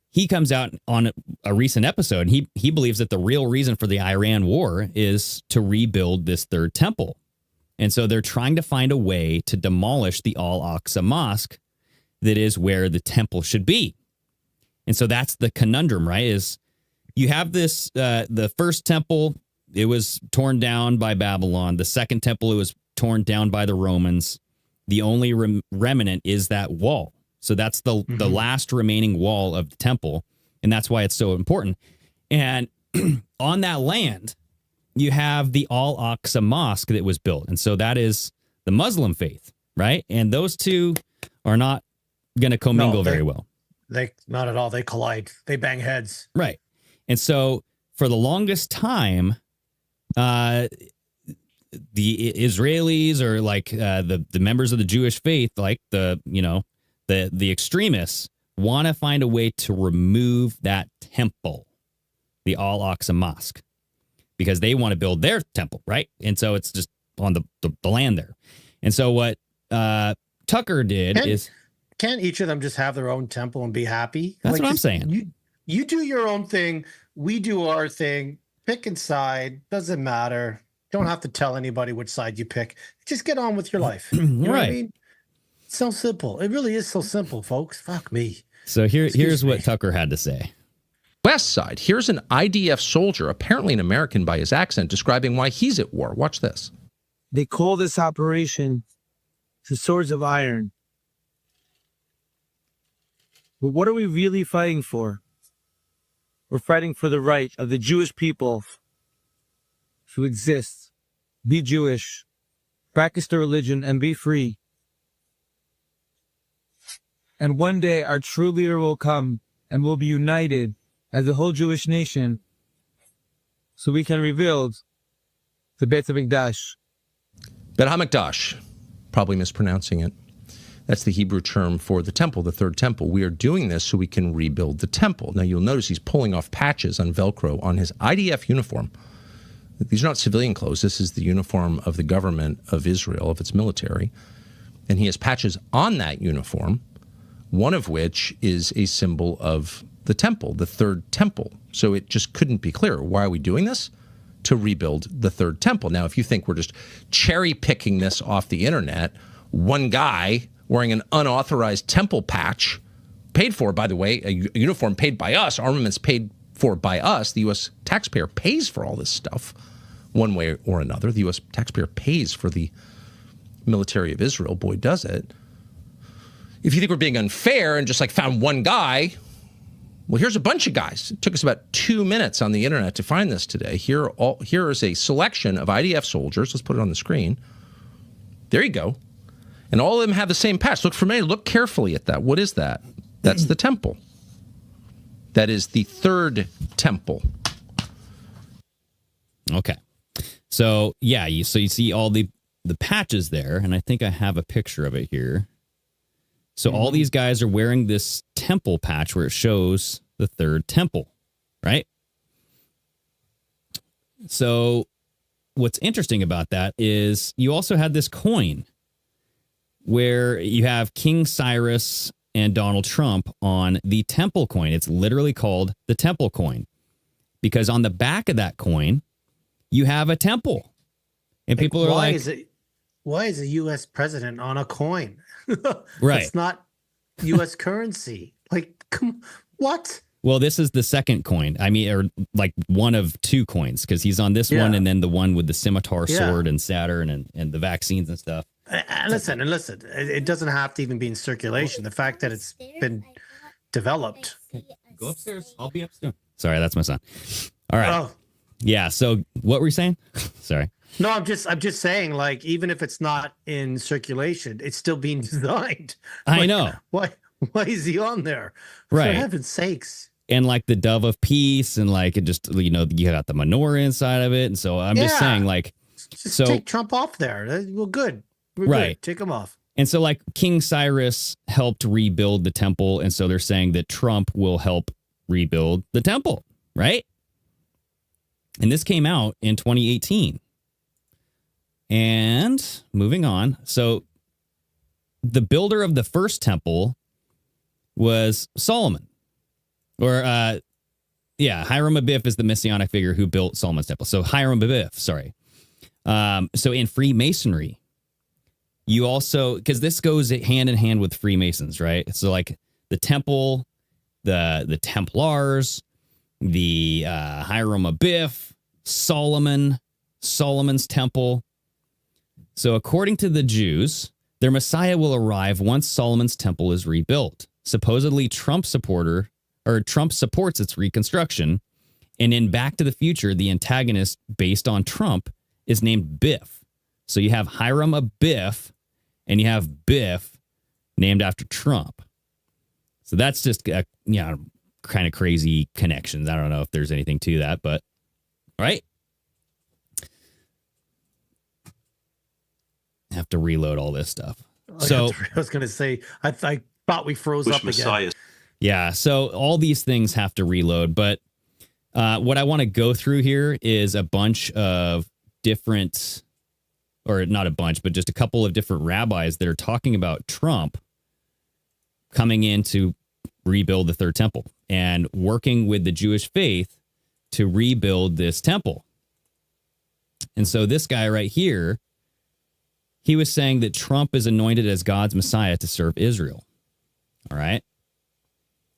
He comes out on a recent episode. He believes that the real reason for the Iran war is to rebuild this Third Temple. And so they're trying to find a way to demolish the Al-Aqsa Mosque that is where the temple should be. And so that's the conundrum, right? Is you have this, the first temple, it was torn down by Babylon. The second temple, it was torn down by the Romans. The only remnant is that wall. So that's the last remaining wall of the temple. And that's why it's so important. And on that land, you have the Al-Aqsa Mosque that was built. And so that is the Muslim faith, right? And those two are not going to commingle very well. They not at all. They collide. They bang heads. Right. And so for the longest time, the Israelis or like the members of the Jewish faith, like the extremists want to find a way to remove that temple, the Al-Aqsa Mosque, because they want to build their temple, right? And so it's just on the land there. And so what Tucker did is... Can't each of them just have their own temple and be happy? That's what I'm saying. You do your own thing. We do our thing. Pick a side. Doesn't matter. Don't have to tell anybody which side you pick. Just get on with your life. You know what I mean? It's so simple. It really is so simple, folks. Fuck me. So here's what Tucker had to say. West Side. Here's an IDF soldier, apparently an American by his accent, describing why he's at war. Watch this. They call this operation the Swords of Iron. But what are we really fighting for? We're fighting for the right of the Jewish people to exist, be Jewish, practice their religion, and be free. And one day our true leader will come and we'll be united as the whole Jewish nation so we can rebuild the Beit HaMikdash. Beit HaMikdash, probably mispronouncing it. That's the Hebrew term for the temple, the Third Temple. We are doing this so we can rebuild the temple. Now, you'll notice he's pulling off patches on Velcro on his IDF uniform. These are not civilian clothes. This is the uniform of the government of Israel, of its military. And he has patches on that uniform, one of which is a symbol of the temple, the Third Temple. So it just couldn't be clearer. Why are we doing this? To rebuild the Third Temple. Now, if you think we're just cherry-picking this off the internet, one guy wearing an unauthorized temple patch, paid for, by the way, a uniform paid by us, armaments paid for by us, the U.S. taxpayer pays for all this stuff one way or another. The U.S. taxpayer pays for the military of Israel. Boy, does it. If you think we're being unfair and just like found one guy, well, here's a bunch of guys. It took us about 2 minutes on the internet to find this today. Here is a selection of IDF soldiers. Let's put it on the screen. There you go. And all of them have the same patch. Look familiar. Look carefully at that. What is that? That's the temple. That is the Third Temple. Okay. So, yeah, you see all the patches there, and I think I have a picture of it here. So all these guys are wearing this temple patch where it shows the Third Temple, right? So what's interesting about that is you also had this coin where you have King Cyrus and Donald Trump on the temple coin. It's literally called the temple coin because on the back of that coin, you have a temple. And people are like, why is a U.S. president on a coin? Right. It's not U.S. currency. Like, what? Well, this is the second coin. I mean, or like one of two coins, because he's on this one and then the one with the scimitar sword and Saturn and the vaccines and stuff. And listen, it doesn't have to even be in circulation. The fact that it's been developed. Go upstairs. I'll be upstairs. Sorry, that's my son. All right. Oh. Yeah. So what were you saying? Sorry. No, I'm just saying, like, even if it's not in circulation, it's still being designed. I Like, know. Why is he on there? Right. For heaven's sakes. And like the dove of peace, and like it just, you got the menorah inside of it. And so I'm just saying, like, Just take Trump off there. Well, good. We're Right. good. Take him off. And so, like, King Cyrus helped rebuild the temple. And so they're saying that Trump will help rebuild the temple, right? And this came out in 2018. And moving on. So the builder of the first temple was Solomon. Or, Hiram Abiff is the messianic figure who built Solomon's temple. So Hiram Abiff, sorry. So in Freemasonry, you also, because this goes hand in hand with Freemasons, right? So like the temple, the Templars, the Hiram Abiff, Solomon's temple. So according to the Jews, their Messiah will arrive once Solomon's temple is rebuilt. Supposedly Trump supports its reconstruction. And in Back to the Future, the antagonist based on Trump is named Biff. So you have Hiram Abiff and you have Biff named after Trump. So that's just kind of crazy connections. I don't know if there's anything to that, but right? Have to reload all this stuff. I was going to say, I thought we froze up again. Yeah, so all these things have to reload, but what I want to go through here is a bunch of different, or not a bunch, but just a couple of different rabbis that are talking about Trump coming in to rebuild the third temple and working with the Jewish faith to rebuild this temple. And so this guy right here, he was saying that Trump is anointed as God's Messiah to serve Israel. All right.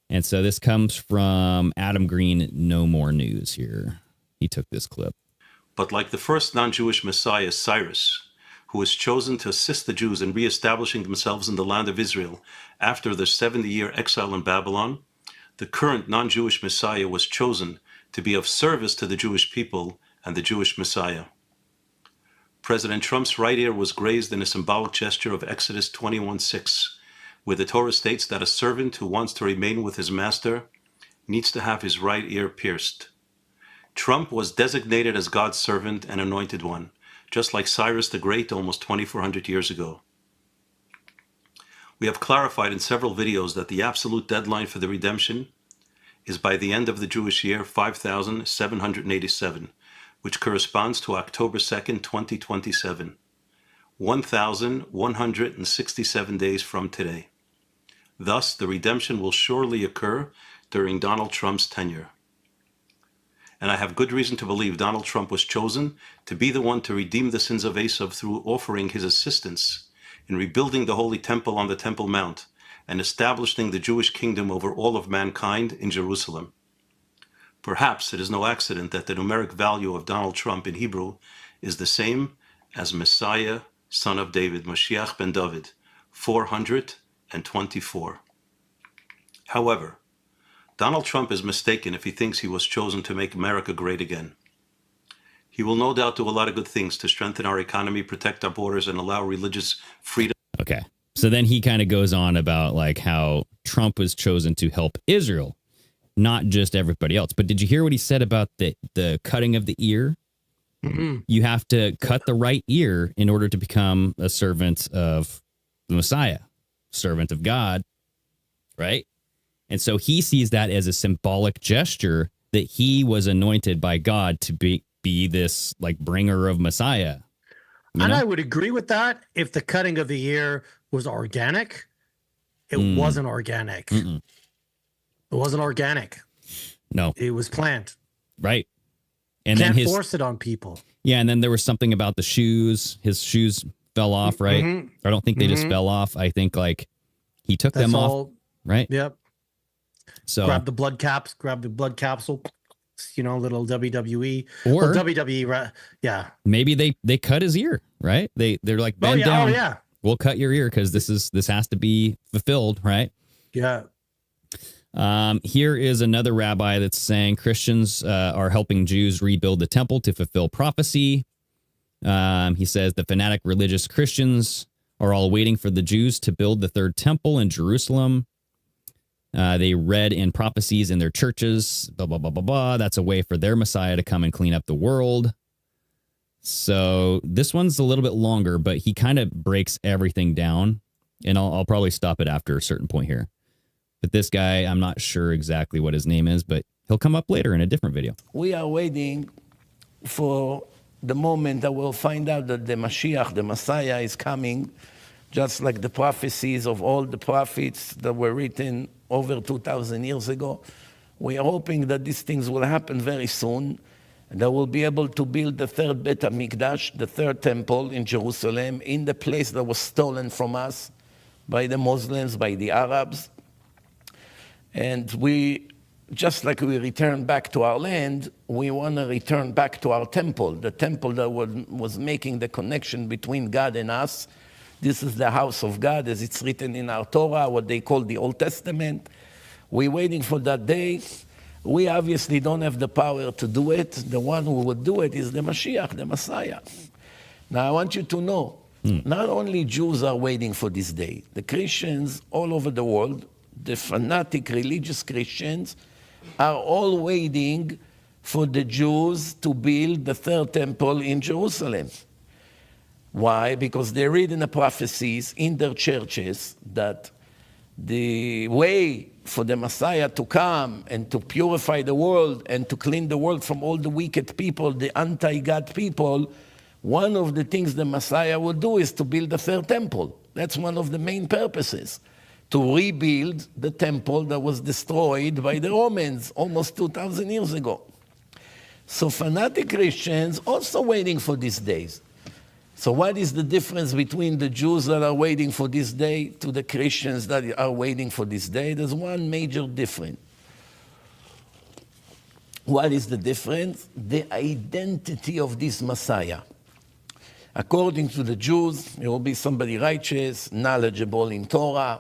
And so this comes from Adam Green, No More News here. He took this clip. But like the first non-Jewish Messiah, Cyrus, who was chosen to assist the Jews in reestablishing themselves in the land of Israel after their 70-year exile in Babylon, the current non-Jewish Messiah was chosen to be of service to the Jewish people and the Jewish Messiah. President Trump's right ear was grazed in a symbolic gesture of Exodus 21:6, where the Torah states that a servant who wants to remain with his master needs to have his right ear pierced. Trump was designated as God's servant and anointed one, just like Cyrus the Great almost 2,400 years ago. We have clarified in several videos that the absolute deadline for the redemption is by the end of the Jewish year 5787, which corresponds to October 2nd, 2027, 1,167 days from today. Thus, the redemption will surely occur during Donald Trump's tenure. And I have good reason to believe Donald Trump was chosen to be the one to redeem the sins of Esav through offering his assistance in rebuilding the Holy Temple on the Temple Mount and establishing the Jewish kingdom over all of mankind in Jerusalem. Perhaps it is no accident that the numeric value of Donald Trump in Hebrew is the same as Messiah, son of David, Mashiach ben David, 424. However, Donald Trump is mistaken if he thinks he was chosen to make America great again. He will no doubt do a lot of good things to strengthen our economy, protect our borders, and allow religious freedom. Okay. So then he kind of goes on about like how Trump was chosen to help Israel, not just everybody else. But did you hear what he said about the cutting of the ear? Mm-hmm. You have to cut the right ear in order to become a servant of the Messiah, servant of God, right? And so he sees that as a symbolic gesture that he was anointed by God to be this like bringer of Messiah. And I would agree with that if the cutting of the ear was organic. It wasn't organic. Mm-mm. It wasn't organic. No. It was planned. Right. And Can't then force it on people. Yeah, and then there was something about the shoes. His shoes fell off, right? Mm-hmm. I don't think they just fell off. I think like he took them off. Right? Yep. So grab the blood capsule, little WWE or WWE, yeah. Maybe they cut his ear, right? They're like, bend down. Oh yeah. We'll cut your ear because this has to be fulfilled, right? Yeah. Here is another rabbi that's saying Christians are helping Jews rebuild the temple to fulfill prophecy. He says the fanatic religious Christians are all waiting for the Jews to build the third temple in Jerusalem. They read in prophecies in their churches, blah, blah, blah, blah, blah. That's a way for their Messiah to come and clean up the world. So this one's a little bit longer, but he kind of breaks everything down. And I'll probably stop it after a certain point here. But this guy, I'm not sure exactly what his name is, but he'll come up later in a different video. We are waiting for the moment that we'll find out that the Mashiach, the Messiah, is coming, just like the prophecies of all the prophets that were written over 2,000 years ago. We are hoping that these things will happen very soon, and that we'll be able to build the third Bet HaMikdash, the third temple in Jerusalem, in the place that was stolen from us by the Muslims, by the Arabs. And we, just like we return back to our land, we want to return back to our temple, the temple that was making the connection between God and us. This is the house of God, as it's written in our Torah, what they call the Old Testament. We're waiting for that day. We obviously don't have the power to do it. The one who would do it is the Mashiach, the Messiah. Now, I want you to know, not only Jews are waiting for this day. The Christians all over the world, the fanatic religious Christians, are all waiting for the Jews to build the third temple in Jerusalem. Why? Because they read in the prophecies in their churches that the way for the Messiah to come and to purify the world and to clean the world from all the wicked people, the anti-God people, one of the things the Messiah will do is to build the third temple. That's one of the main purposes, to rebuild the temple that was destroyed by the Romans almost 2,000 years ago. So fanatic Christians also waiting for these days. So what is the difference between the Jews that are waiting for this day to the Christians that are waiting for this day? There's one major difference. What is the difference? The identity of this Messiah. According to the Jews, he will be somebody righteous, knowledgeable in Torah,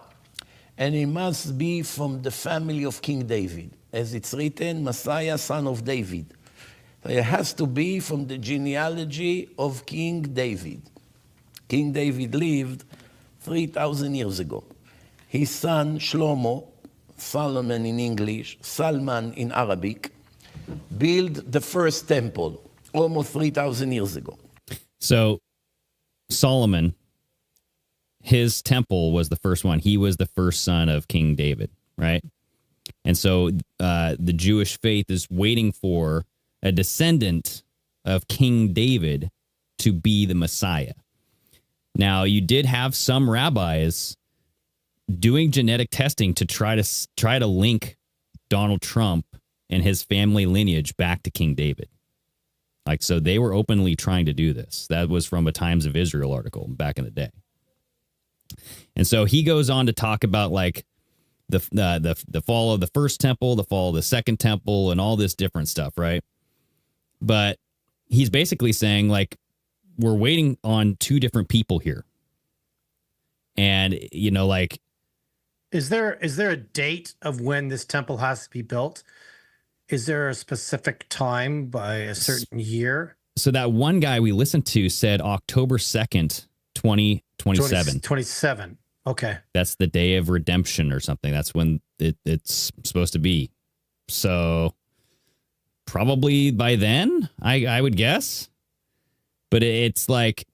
and he must be from the family of King David. As it's written, Messiah, son of David. So it has to be from the genealogy of King David. King David lived 3,000 years ago. His son, Shlomo, Solomon in English, Salman in Arabic, built the first temple almost 3,000 years ago. So Solomon, his temple was the first one. He was the first son of King David, right? And so the Jewish faith is waiting for a descendant of King David to be the Messiah. Now, you did have some rabbis doing genetic testing to try to link Donald Trump and his family lineage back to King David. Like, so they were openly trying to do this. That was from a Times of Israel article back in the day. And so he goes on to talk about like the fall of the first temple, the fall of the second temple, and all this different stuff, right? But he's basically saying, like, we're waiting on two different people here. And, you know, like... Is there a date of when this temple has to be built? Is there a specific time by a certain year? So that one guy we listened to said October 2nd, 2027. 27. Okay. That's the day of redemption or something. That's when it's supposed to be. So... probably by then, I would guess. But it's like,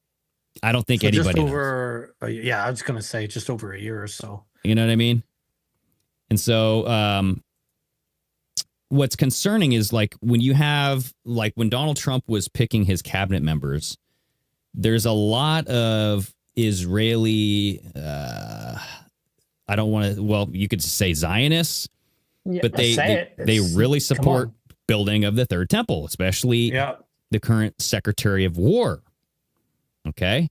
I don't think anybody knows. Yeah, I was going to say just over a year or so. You know what I mean? And so what's concerning is like when you have, like when Donald Trump was picking his cabinet members, there's a lot of Israeli, I don't want to, well, you could say Zionists, yeah, but they really support building of the third temple, especially the current Secretary of War. Okay.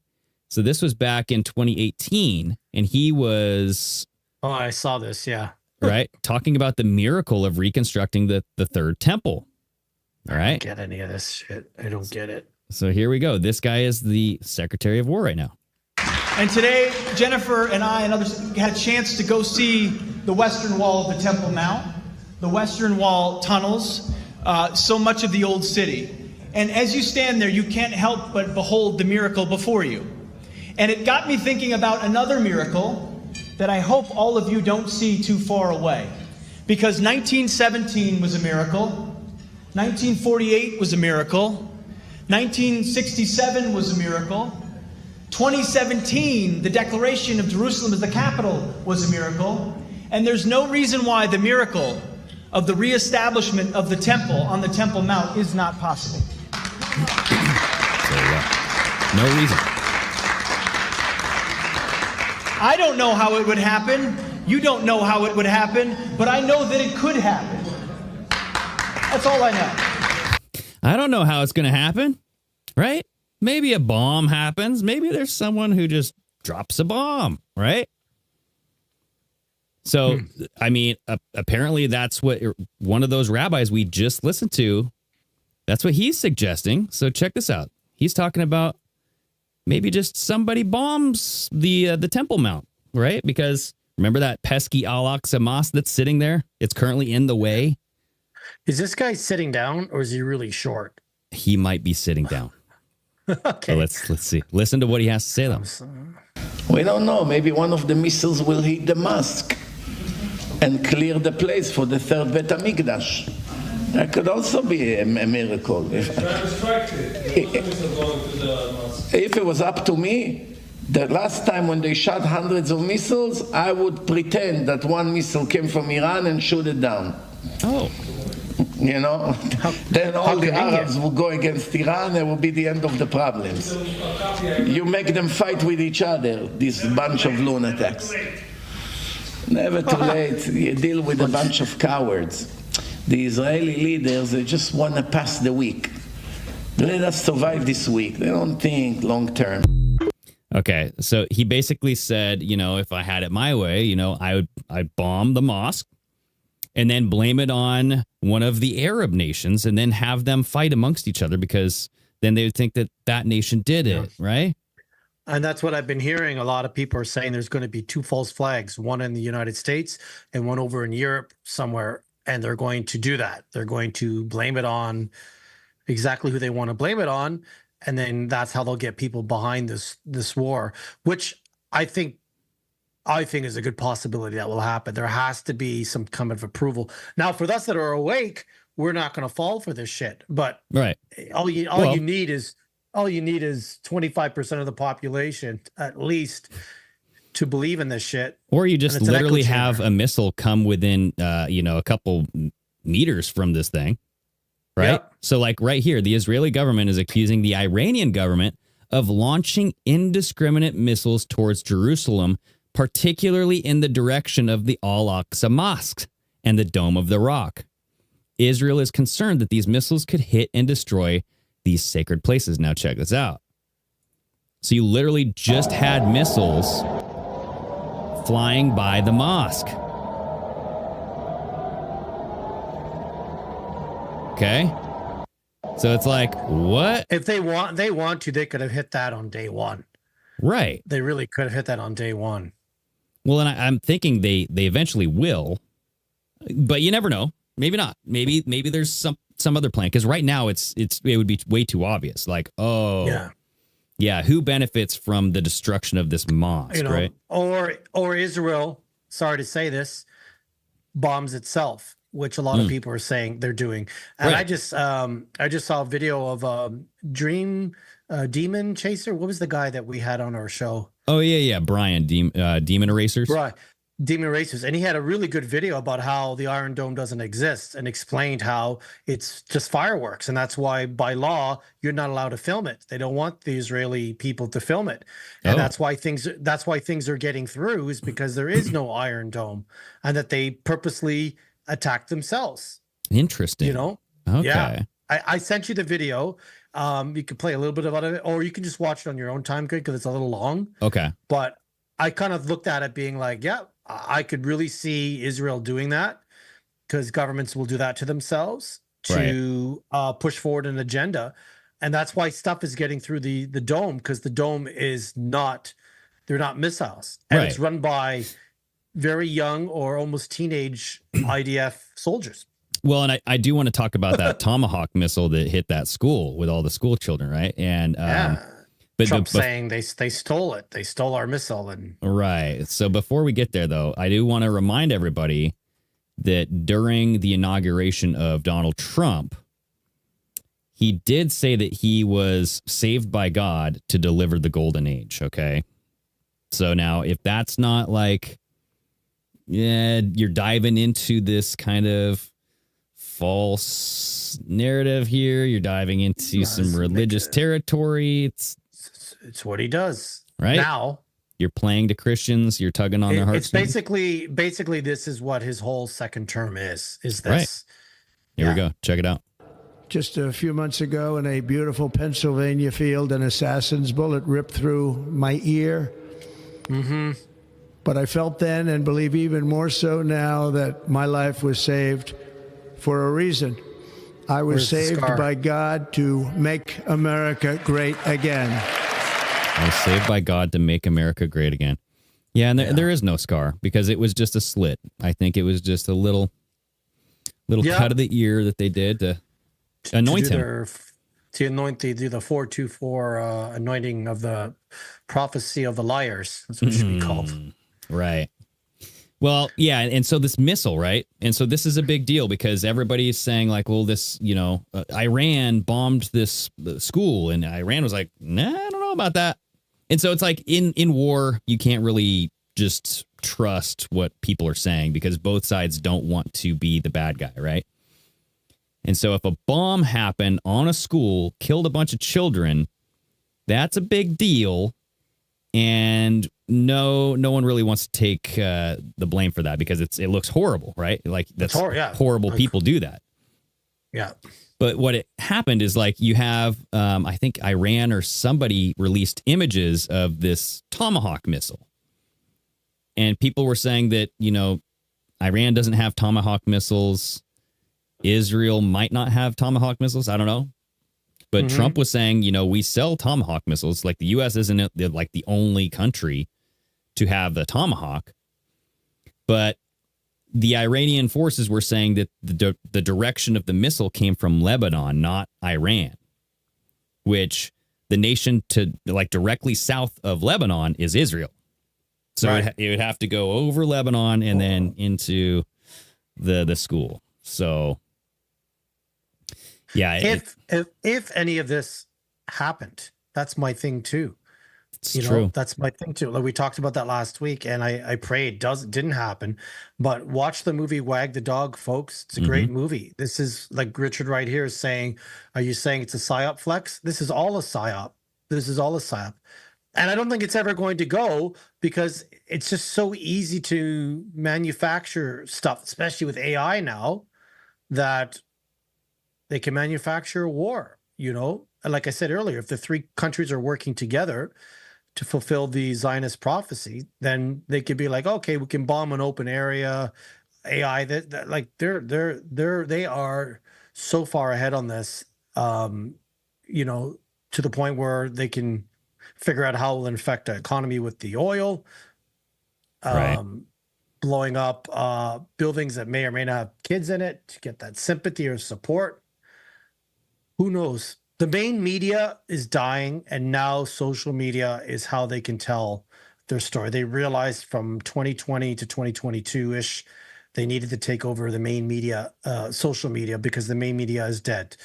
So this was back in 2018, and he was... Oh, I saw this, yeah. right? Talking about the miracle of reconstructing the third temple. All right. I don't get any of this shit. I don't get it. So here we go. This guy is the Secretary of War right now. And today, Jennifer and I and others had a chance to go see the Western Wall of the Temple Mount, the Western Wall tunnels, so much of the old city. And as you stand there, you can't help but behold the miracle before you. And it got me thinking about another miracle that I hope all of you don't see too far away. Because 1917 was a miracle, 1948 was a miracle, 1967 was a miracle, 2017, the declaration of Jerusalem as the capital was a miracle, and there's no reason why the miracle of the reestablishment of the temple on the Temple Mount is not possible. No reason. I don't know how it would happen. You don't know how it would happen, but I know that it could happen. That's all I know. I don't know how it's going to happen, right? Maybe a bomb happens. Maybe there's someone who just drops a bomb, right? So, I mean, apparently that's what one of those rabbis we just listened to, that's what he's suggesting. So check this out. He's talking about maybe just somebody bombs the Temple Mount, right? Because remember that pesky Al-Aqsa Mosque that's sitting there? It's currently in the way. Is this guy sitting down or is he really short? He might be sitting down. Okay. So let's see. Listen to what he has to say, though. We don't know. Maybe one of the missiles will hit the mosque and clear the place for the third Bet HaMikdash. That could also be a miracle. If it was up to me, the last time when they shot hundreds of missiles, I would pretend that one missile came from Iran and shoot it down. Oh. You know, then all the Arabs will go against Iran, and will be the end of the problems. You make them fight with each other, this bunch of lunatics. Never too late. You deal with a bunch of cowards. The Israeli leaders, they just want to pass the week. Let us survive this week. They don't think long term. Okay, so he basically said, you know, if I had it my way, you know, I'd bomb the mosque and then blame it on one of the Arab nations and then have them fight amongst each other because then they would think that that nation did it, right? And that's what I've been hearing. A lot of people are saying there's going to be two false flags, one in the United States and one over in Europe somewhere. And they're going to do that. They're going to blame it on exactly who they want to blame it on. And then that's how they'll get people behind this war, which I think is a good possibility that will happen. There has to be some kind of approval. Now, for us that are awake, we're not going to fall for this shit. But right, all you need is 25% of the population at least to believe in this shit. Or you just literally have a missile come within a couple meters from this thing. Right? Yep. So like right here, the Israeli government is accusing the Iranian government of launching indiscriminate missiles towards Jerusalem, particularly in the direction of the Al-Aqsa Mosque and the Dome of the Rock. Israel is concerned that these missiles could hit and destroy these sacred places. Now check this out. So you literally just had missiles flying by the mosque. Okay. So it's like, what? If they want to, they could have hit that on day one. Right. They really could have hit that on day one. Well, and I'm thinking they eventually will, but you never know. Maybe not. Maybe there's some other plan. Because right now it would be way too obvious. Like, yeah, who benefits from the destruction of this mosque, right? Or Israel, sorry to say this, bombs itself, which a lot of people are saying they're doing. And right. I just saw a video of Demon Chaser. What was the guy that we had on our show? Oh yeah, Brian, Demon Erasers. Right, Demon Erasers, and he had a really good video about how the Iron Dome doesn't exist and explained how it's just fireworks, and that's why by law you're not allowed to film it. They don't want the Israeli people to film it, and that's why things are getting through is because there is no Iron Dome, and that they purposely attack themselves. Interesting. You know? Okay. Yeah. I sent you the video. You can play a little bit about it, or you can just watch it on your own time, good, because it's a little long. Okay. But I kind of looked at it being like, yeah, I could really see Israel doing that, because governments will do that to themselves to push forward an agenda. And that's why stuff is getting through the dome, because the dome is not, they're not missiles. And it's run by very young or almost teenage IDF soldiers. Well, and I do want to talk about that Tomahawk missile that hit that school with all the school children, right? And but Trump saying they stole it. They stole our missile. And right. So before we get there, though, I do want to remind everybody that during the inauguration of Donald Trump, he did say that he was saved by God to deliver the golden age. Okay. So now if that's not like, yeah, you're diving into this kind of false narrative here. You're diving into some religious territory. It's what he does. Right. Now you're playing to Christians. You're tugging on their hearts. It's basically this is what his whole second term is this. Right. Here we go. Check it out. Just a few months ago in a beautiful Pennsylvania field, an assassin's bullet ripped through my ear. Mm-hmm. But I felt then, and believe even more so now, that my life was saved for a reason. I was saved by God to make America great again. I was saved by God to make America great again. Yeah, and there is no scar because it was just a slit. I think it was just a little cut of the ear that they did to anoint him. To anoint, they do the 424 anointing of the prophecy of the liars. That's what it should be called. Right. Well, yeah. And so this missile, right? And so this is a big deal because everybody is saying like, well, this, Iran bombed this school and Iran was like, nah, I don't know about that. And so it's like in war, you can't really just trust what people are saying because both sides don't want to be the bad guy, right? And so if a bomb happened on a school, killed a bunch of children, that's a big deal. And no one really wants to take the blame for that because it looks horrible, right? Like that's horrible. People do that. Yeah. But what it happened is like you have, I think Iran or somebody released images of this Tomahawk missile. And people were saying that, Iran doesn't have Tomahawk missiles. Israel might not have Tomahawk missiles. I don't know. But Trump was saying, we sell Tomahawk missiles. Like the U.S. isn't like the only country to have the Tomahawk. But the Iranian forces were saying that the direction of the missile came from Lebanon, not Iran, which the nation to like directly south of Lebanon is Israel. So it would have to go over Lebanon and then into the school. So, yeah. If any of this happened, that's my thing too. It's true. That's my thing too. Like we talked about that last week, and I pray it didn't happen. But watch the movie Wag the Dog, folks. It's a great movie. This is like Richard right here is saying, are you saying it's a psyop flex? This is all a psyop. This is all a psyop. And I don't think it's ever going to go because it's just so easy to manufacture stuff, especially with AI now, that they can manufacture a war, And like I said earlier, if the three countries are working together to fulfill the Zionist prophecy, then they could be like, okay, we can bomb an open area. AI, that like they are so far ahead on this, to the point where they can figure out how it will infect the economy with the oil, blowing up buildings that may or may not have kids in it to get that sympathy or support. Who knows? The main media is dying, and now social media is how they can tell their story. They realized from 2020 to 2022-ish, they needed to take over the main media, social media, because the main media is dead.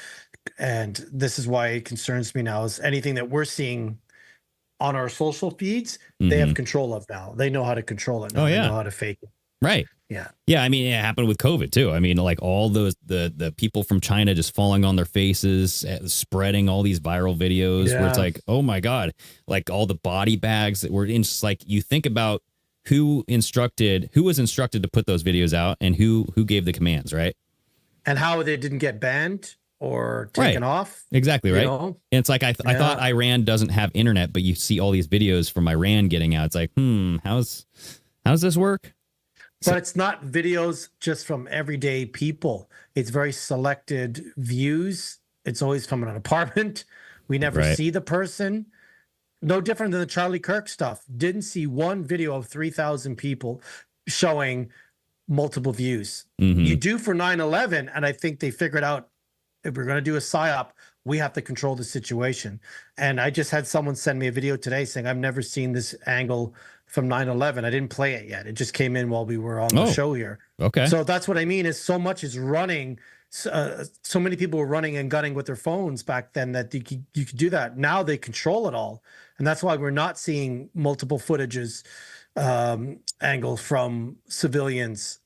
And this is why it concerns me now, is anything that we're seeing on our social feeds, they have control of now. They know how to control it now. They know how to fake it. Right. Yeah. Yeah. I mean, it happened with COVID too. I mean, like all those, the people from China just falling on their faces, spreading all these viral videos where it's like, oh my God, like all the body bags that were in, just like you think about who was instructed to put those videos out and who gave the commands, right? And how they didn't get banned. or taken off. Exactly, right? You know? And it's like I thought Iran doesn't have internet, but you see all these videos from Iran getting out. It's like, how's this work? But it's not videos just from everyday people. It's very selected views. It's always from an apartment. We never see the person. No different than the Charlie Kirk stuff. Didn't see one video of 3,000 people showing multiple views. You do for 9/11, and I think they figured out if we're going to do a PSYOP, we have to control the situation. And I just had someone send me a video today saying, I've never seen this angle from 9/11. I didn't play it yet. It just came in while we were on the show here. Okay. So that's what I mean is so much is running. So many people were running and gunning with their phones back then that you could do that. Now they control it all. And that's why we're not seeing multiple footages, angles from civilians,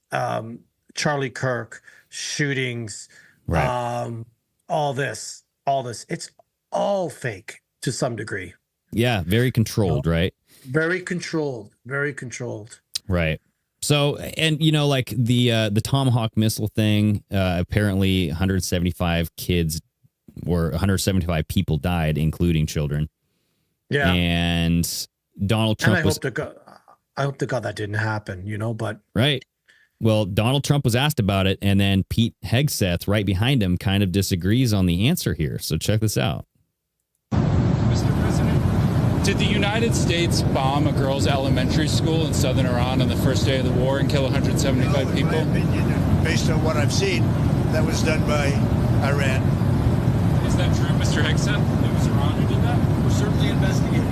Charlie Kirk, shootings, all this. It's all fake to some degree. Yeah, very controlled, right? Very controlled. Right. So, and like the Tomahawk missile thing, apparently 175 kids or 175 people died, including children. Yeah. And Donald Trump I hope to God that didn't happen, but. Right. Well, Donald Trump was asked about it, and then Pete Hegseth, right behind him, kind of disagrees on the answer here. So check this out. Mr. President, did the United States bomb a girls' elementary school in southern Iran on the first day of the war and kill 175 people? In my opinion, based on what I've seen, that was done by Iran. Is that true, Mr. Hegseth? It was Iran who did that? We're certainly investigating.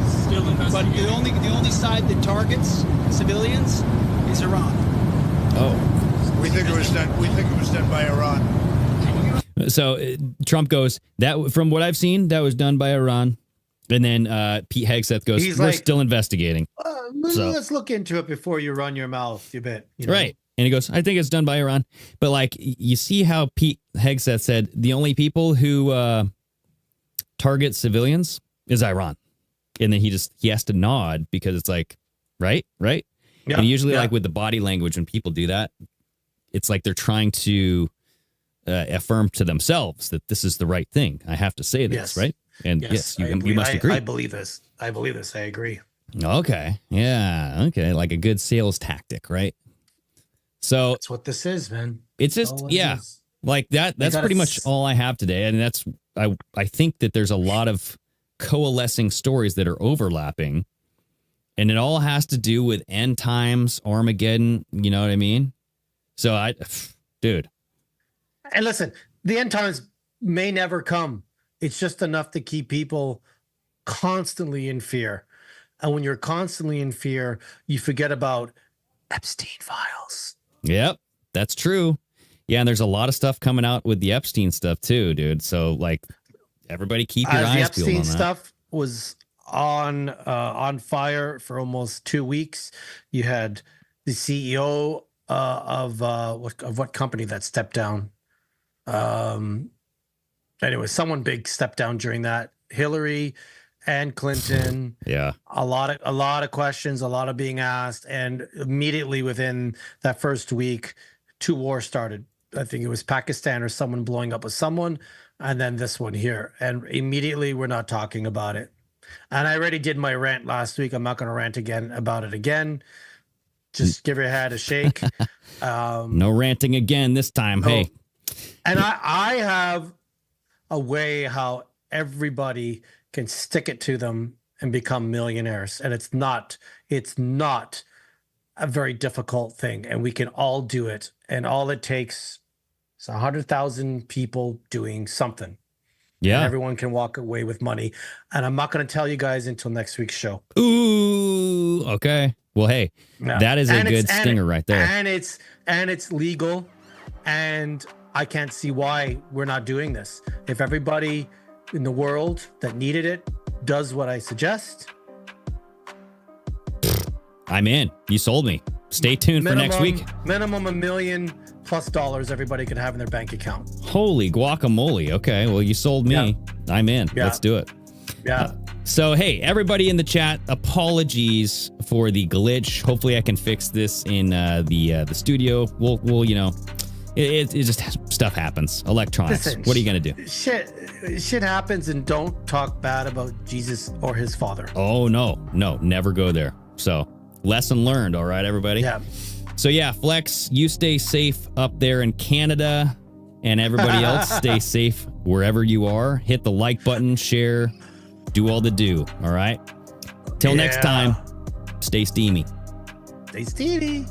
Still investigating. But the only side that targets civilians is Iran. Oh, we think it was done by Iran. So Trump goes, that from what I've seen, that was done by Iran. And then Pete Hegseth goes, we're still investigating. Let's look into it before you run your mouth, you bet. Right. And he goes, I think it's done by Iran. But like, you see how Pete Hegseth said the only people who target civilians is Iran. And then he has to nod because it's like, right. Yeah, and usually like with the body language, when people do that, it's like they're trying to affirm to themselves that this is the right thing. I have to say this, right? And yes, you must agree. I believe this. I agree. Okay. Yeah. Okay. Like a good sales tactic, right? So that's what this is, man. It's just, like that. That's pretty much all I have today. And that's, I think that there's a lot of coalescing stories that are overlapping. And it all has to do with end times, Armageddon. You know what I mean? So dude. And listen, the end times may never come. It's just enough to keep people constantly in fear. And when you're constantly in fear, you forget about Epstein files. Yep, that's true. Yeah, and there's a lot of stuff coming out with the Epstein stuff too, dude. So like, everybody keep your eyes peeled on that. The Epstein stuff was on fire for almost 2 weeks. You had the CEO of what company that stepped down. Anyway, someone big stepped down during that. Hillary and Clinton. Yeah. A lot of questions, a lot of being asked, and immediately within that first week, 2 wars started. I think it was Pakistan or someone blowing up with someone, and then this one here. And immediately we're not talking about it. And I already did my rant last week. I'm not going to rant again about it again. Just give your head a shake. No ranting again this time. No. Hey. And I have a way how everybody can stick it to them and become millionaires. And it's not a very difficult thing. And we can all do it. And all it takes is 100,000 people doing something. Yeah. And everyone can walk away with money. And I'm not going to tell you guys until next week's show. Ooh, okay. Well, hey, that is a good stinger right there. And it's legal. And I can't see why we're not doing this. If everybody in the world that needed it does what I suggest, I'm in. You sold me. Stay tuned for next week. Minimum $1 million+ everybody could have in their bank account. Holy guacamole. Okay, well, you sold me. Yeah. I'm in. Yeah. Let's do it. Yeah. So, hey, everybody in the chat, apologies for the glitch. Hopefully I can fix this in the studio. We'll it just stuff happens. Electronics. Listen, What are you going to do? Shit happens, and don't talk bad about Jesus or his father. Oh, no, never go there. So, lesson learned, all right, everybody? Yeah. So, yeah, Flex, you stay safe up there in Canada, and everybody else stay safe wherever you are. Hit the like button, share, do all the do, all right? Till next time, stay steamy. Stay steamy.